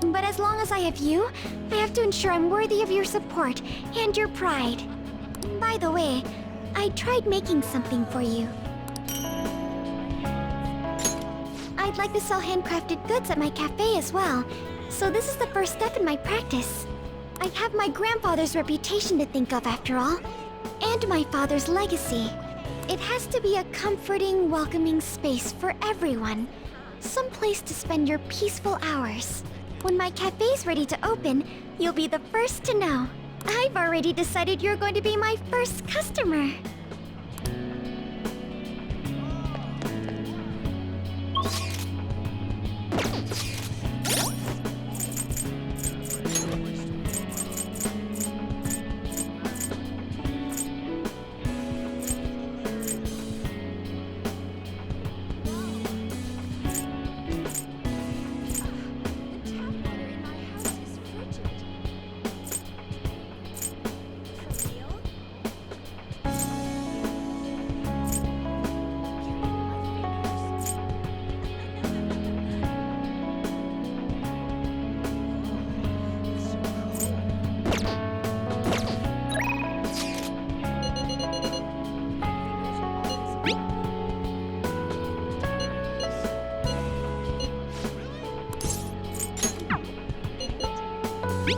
But as long as I have you, I have to ensure I'm worthy of your support and your pride. By the way, I tried making something for you. I'd like to sell handcrafted goods at my cafe as well, so this is the first step in my practice. I have my grandfather's reputation to think of after all, and my father's legacy. It has to be a comforting, welcoming space for everyone. Some place to spend your peaceful hours. When my cafe's ready to open, you'll be the first to know. I've already decided you're going to be my first customer. So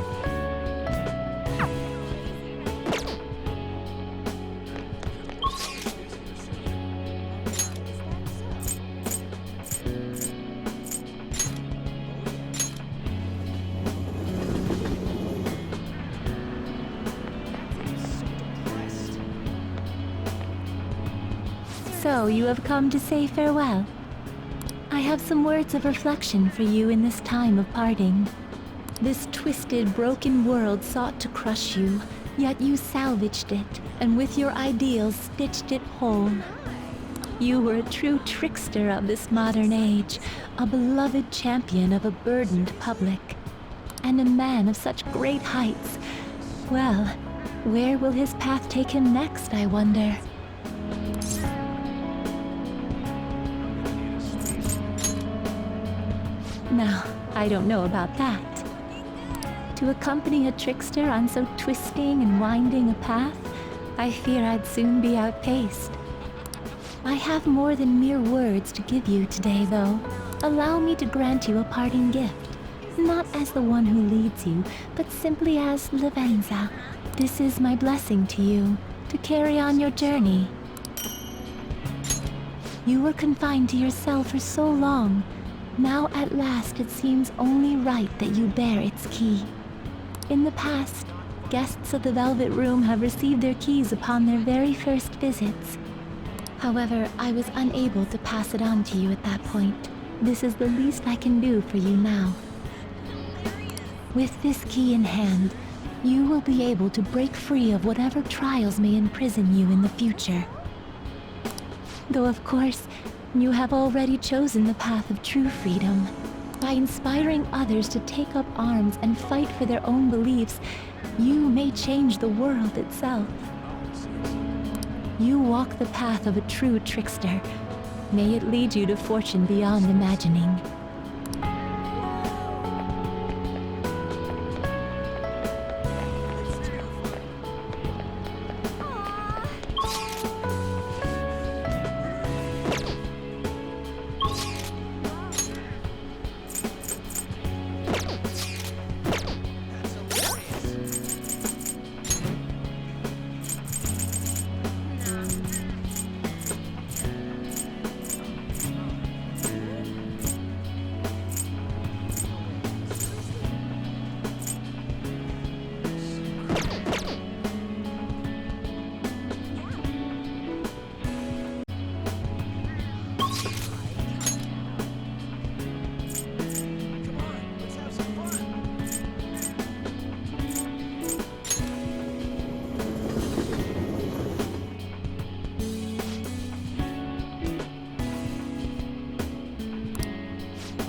you have come to say farewell. I have some words of reflection for you in this time of parting. This twisted, broken world sought to crush you, yet you salvaged it, and with your ideals stitched it whole. You were a true trickster of this modern age, a beloved champion of a burdened public, and a man of such great heights. Well, where will his path take him next, I wonder? Now, I don't know about that. To accompany a trickster on so twisting and winding a path, I fear I'd soon be outpaced. I have more than mere words to give you today, though. Allow me to grant you a parting gift, not as the one who leads you, but simply as Lavenza. This is my blessing to you, to carry on your journey. You were confined to your cell for so long. Now at last it seems only right that you bear its key. In the past, guests of the Velvet Room have received their keys upon their very first visits. However, I was unable to pass it on to you at that point. This is the least I can do for you now. With this key in hand, you will be able to break free of whatever trials may imprison you in the future. Though of course, you have already chosen the path of true freedom. By inspiring others to take up arms and fight for their own beliefs, you may change the world itself. You walk the path of a true trickster. May it lead you to fortune beyond imagining.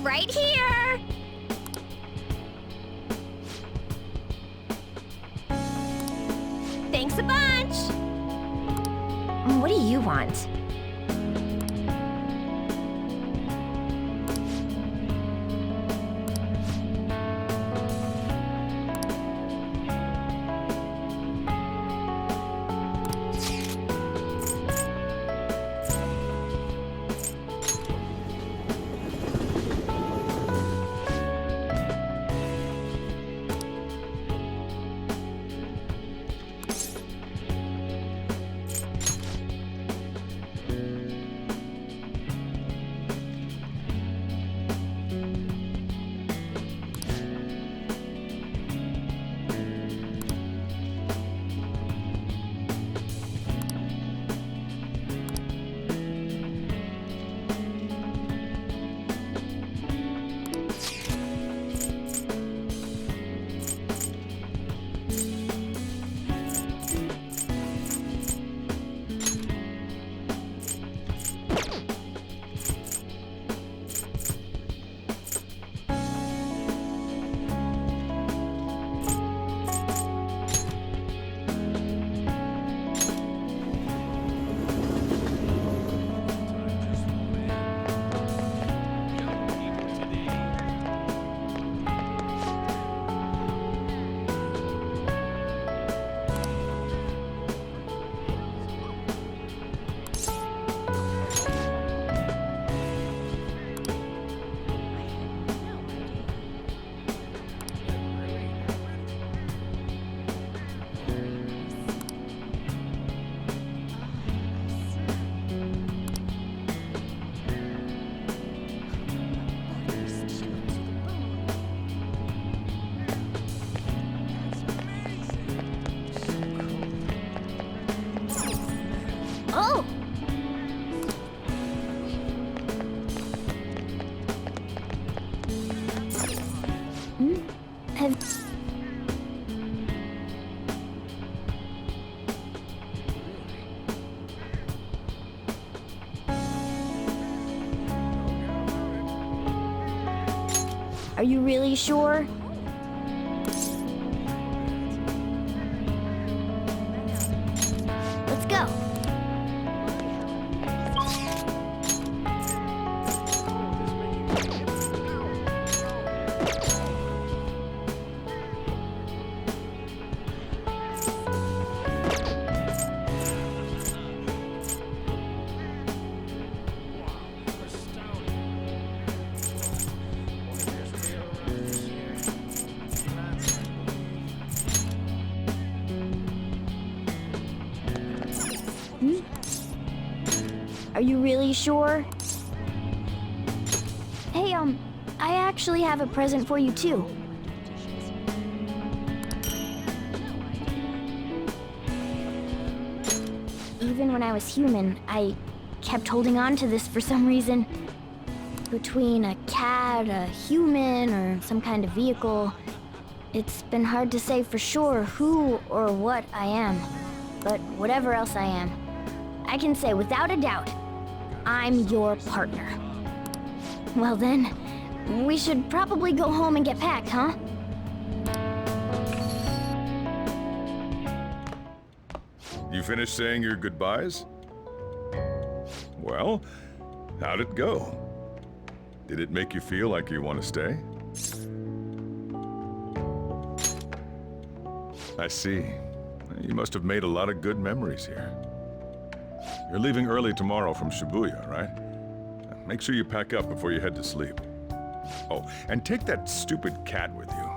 Right here! Thanks a bunch! What do you want? Oh! Have... Are you really sure? Let's go. Are you really sure? Hey, I actually have a present for you too. Even when I was human, I kept holding on to this for some reason. Between a cat, a human, or some kind of vehicle, it's been hard to say for sure who or what I am. But whatever else I am, I can say without a doubt, I'm your partner. Well then, we should probably go home and get packed, huh? You finished saying your goodbyes? Well, how'd it go? Did it make you feel like you want to stay? I see. You must have made a lot of good memories here. You're leaving early tomorrow from Shibuya, right? Make sure you pack up before you head to sleep. Oh, and take that stupid cat with you.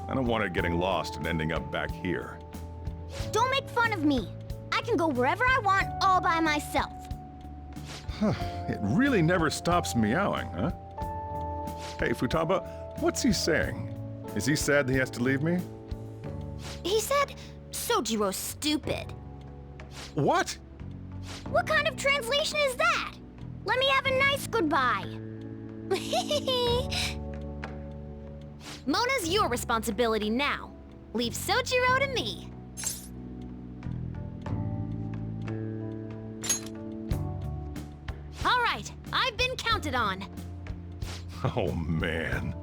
I don't want it getting lost and ending up back here. Don't make fun of me. I can go wherever I want all by myself. It really never stops meowing, huh? Hey, Futaba, what's he saying? Is he sad that he has to leave me? He said, Sojiro's stupid. What? What kind of translation is that? Let me have a nice goodbye. Mona's your responsibility now. Leave Sojiro to me. All right, I've been counted on. Oh, man.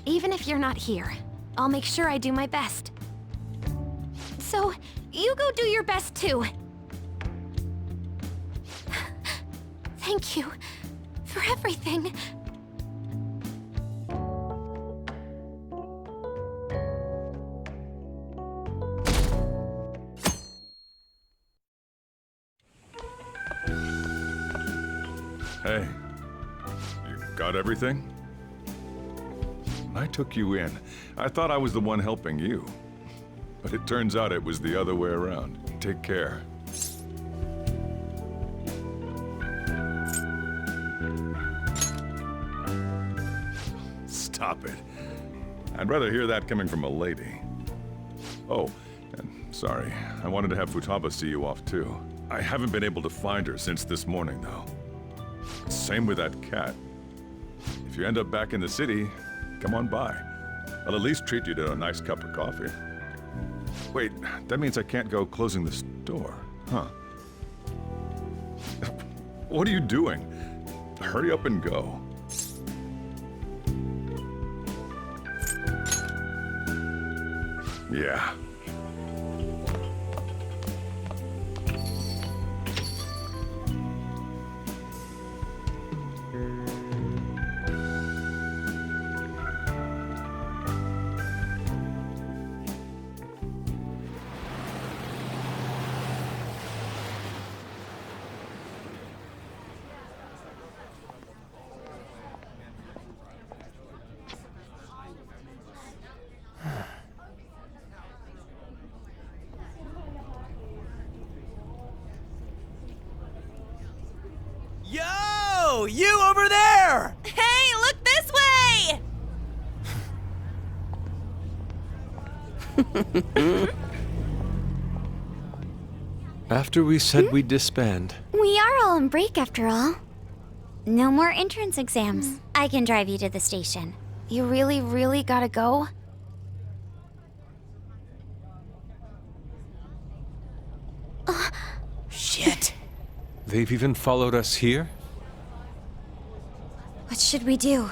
Even if you're not here, I'll make sure I do my best. So, you go do your best too. Thank you for everything. Hey, you got everything? I took you in. I thought I was the one helping you. But it turns out it was the other way around. Take care. Stop it. I'd rather hear that coming from a lady. Oh, and sorry, I wanted to have Futaba see you off too. I haven't been able to find her since this morning, though. Same with that cat. If you end up back in the city, come on by. I'll at least treat you to a nice cup of coffee. Wait, that means I can't go closing the store, huh? What are you doing? Hurry up and go. Yeah. After we said we'd disband, We are all on break after all. No more entrance exams. I can drive you to the station. You really, really gotta go? Shit. they've even followed us here? What should we do?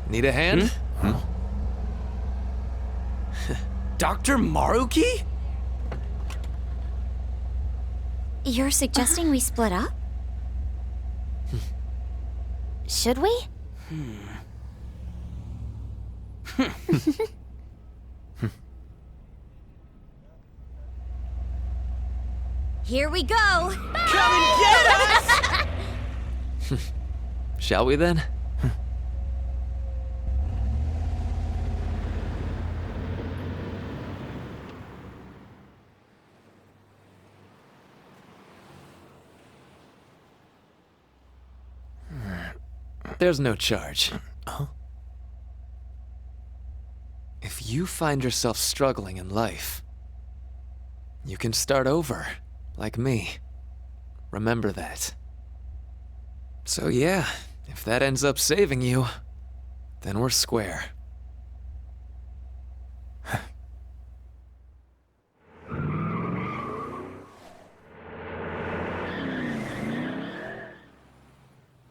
Need a hand? Dr. Maruki? You're suggesting we split up? Should we? Here we go! Come and get us! Shall we then? There's no charge. If you find yourself struggling in life, you can start over, like me. Remember that. So yeah, if that ends up saving you, then we're square.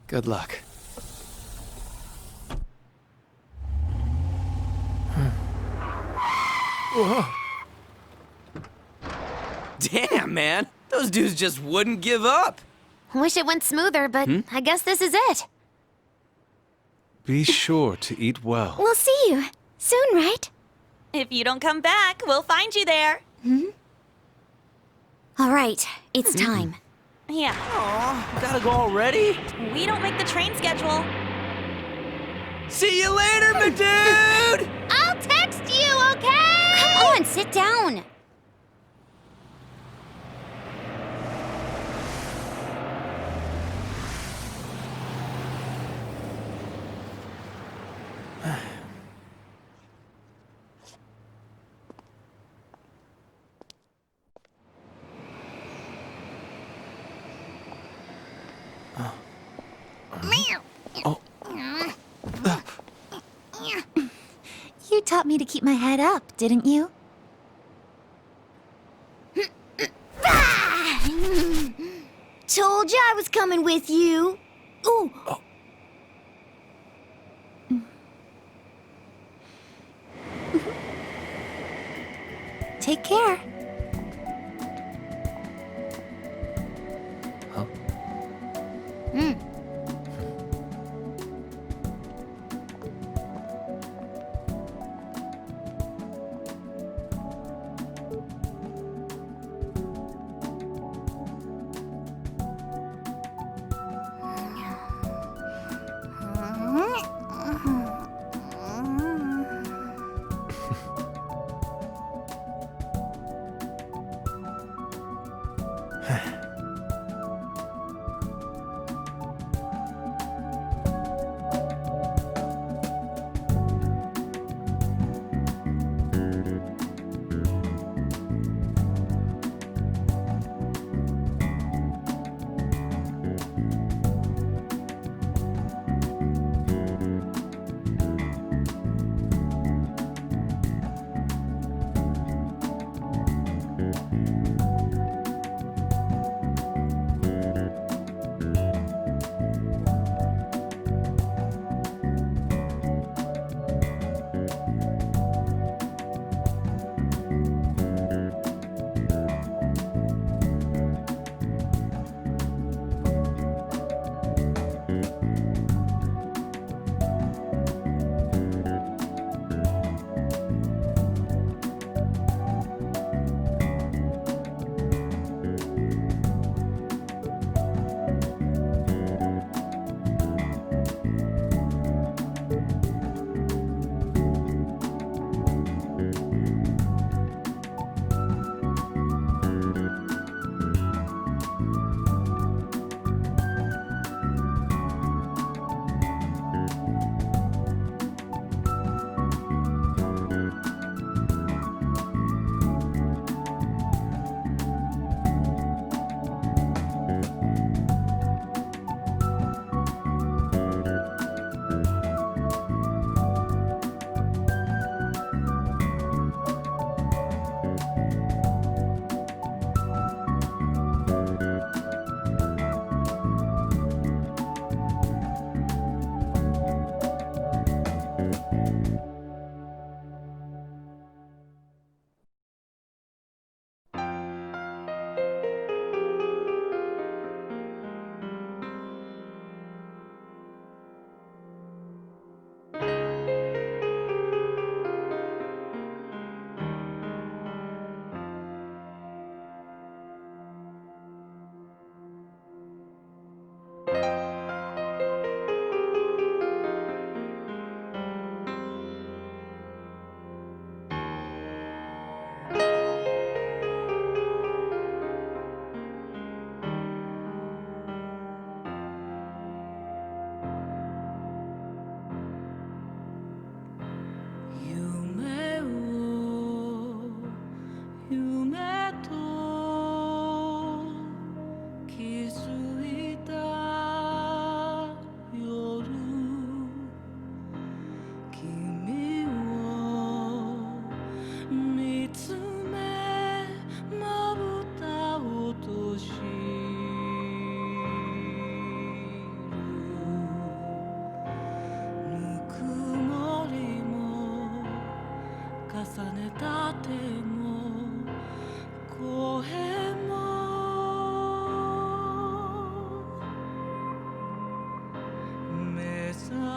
Good luck. Whoa. Damn, man. Those dudes just wouldn't give up. Wish it went smoother, but I guess this is it. Be sure to eat well. We'll see you soon, right? If you don't come back, we'll find you there. All right, it's time. Yeah. Aw, gotta go already? We don't make the train schedule. See you later, my dude! I'll text you, okay? Come on, sit down. You taught me to keep my head up, didn't you? Told you I was coming with you. Ooh. Take care.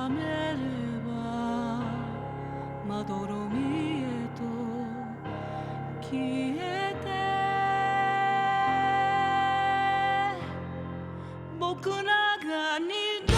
めればまどろみへと消えて僕らが二度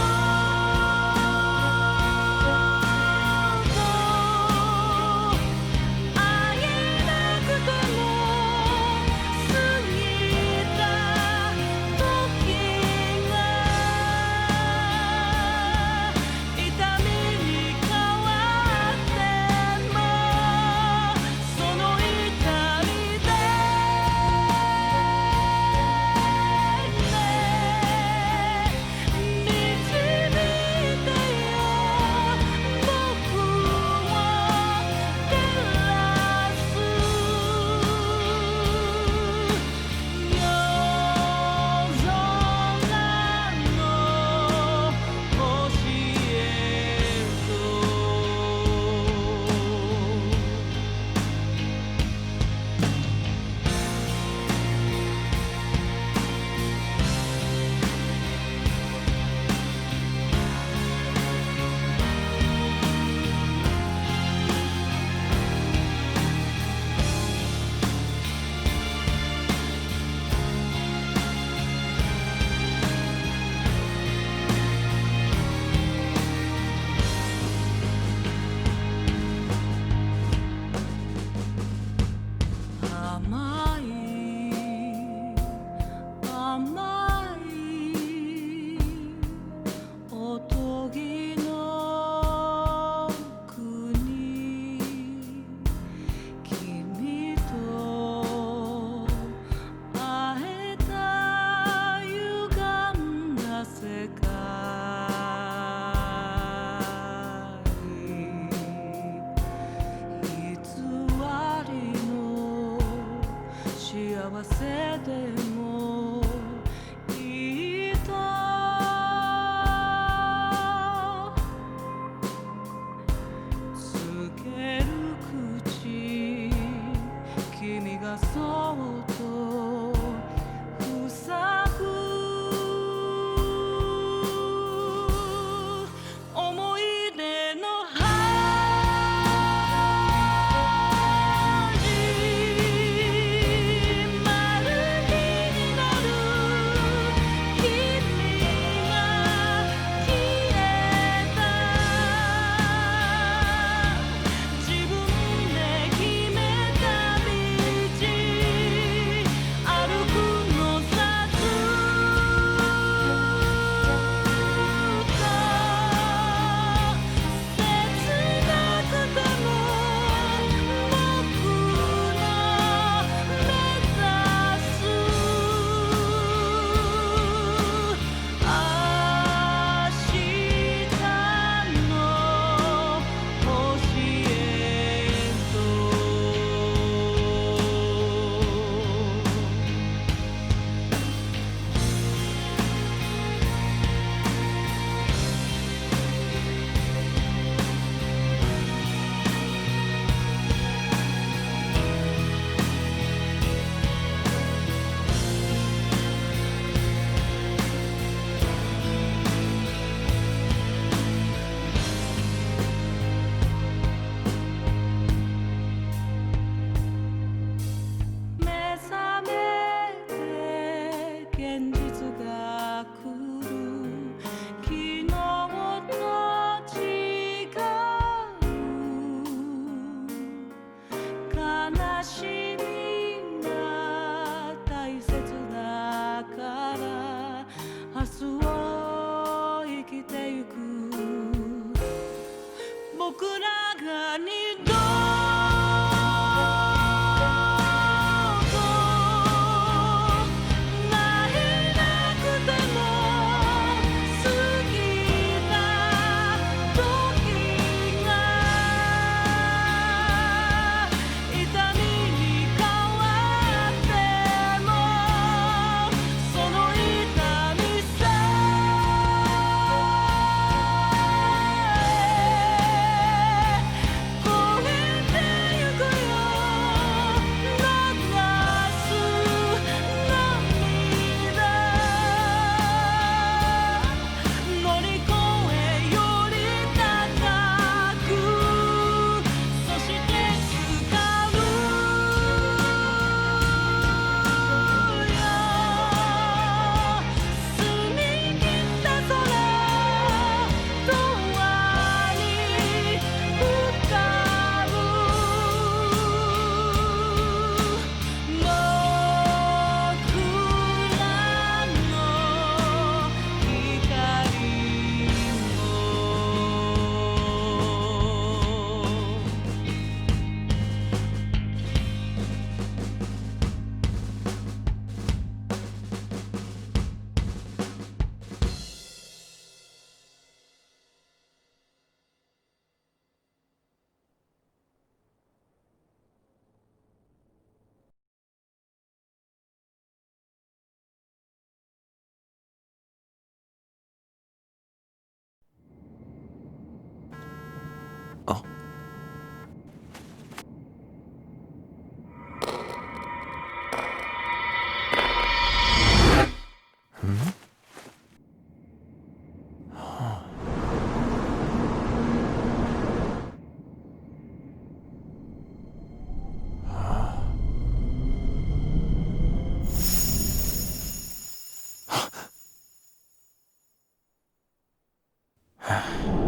Huh?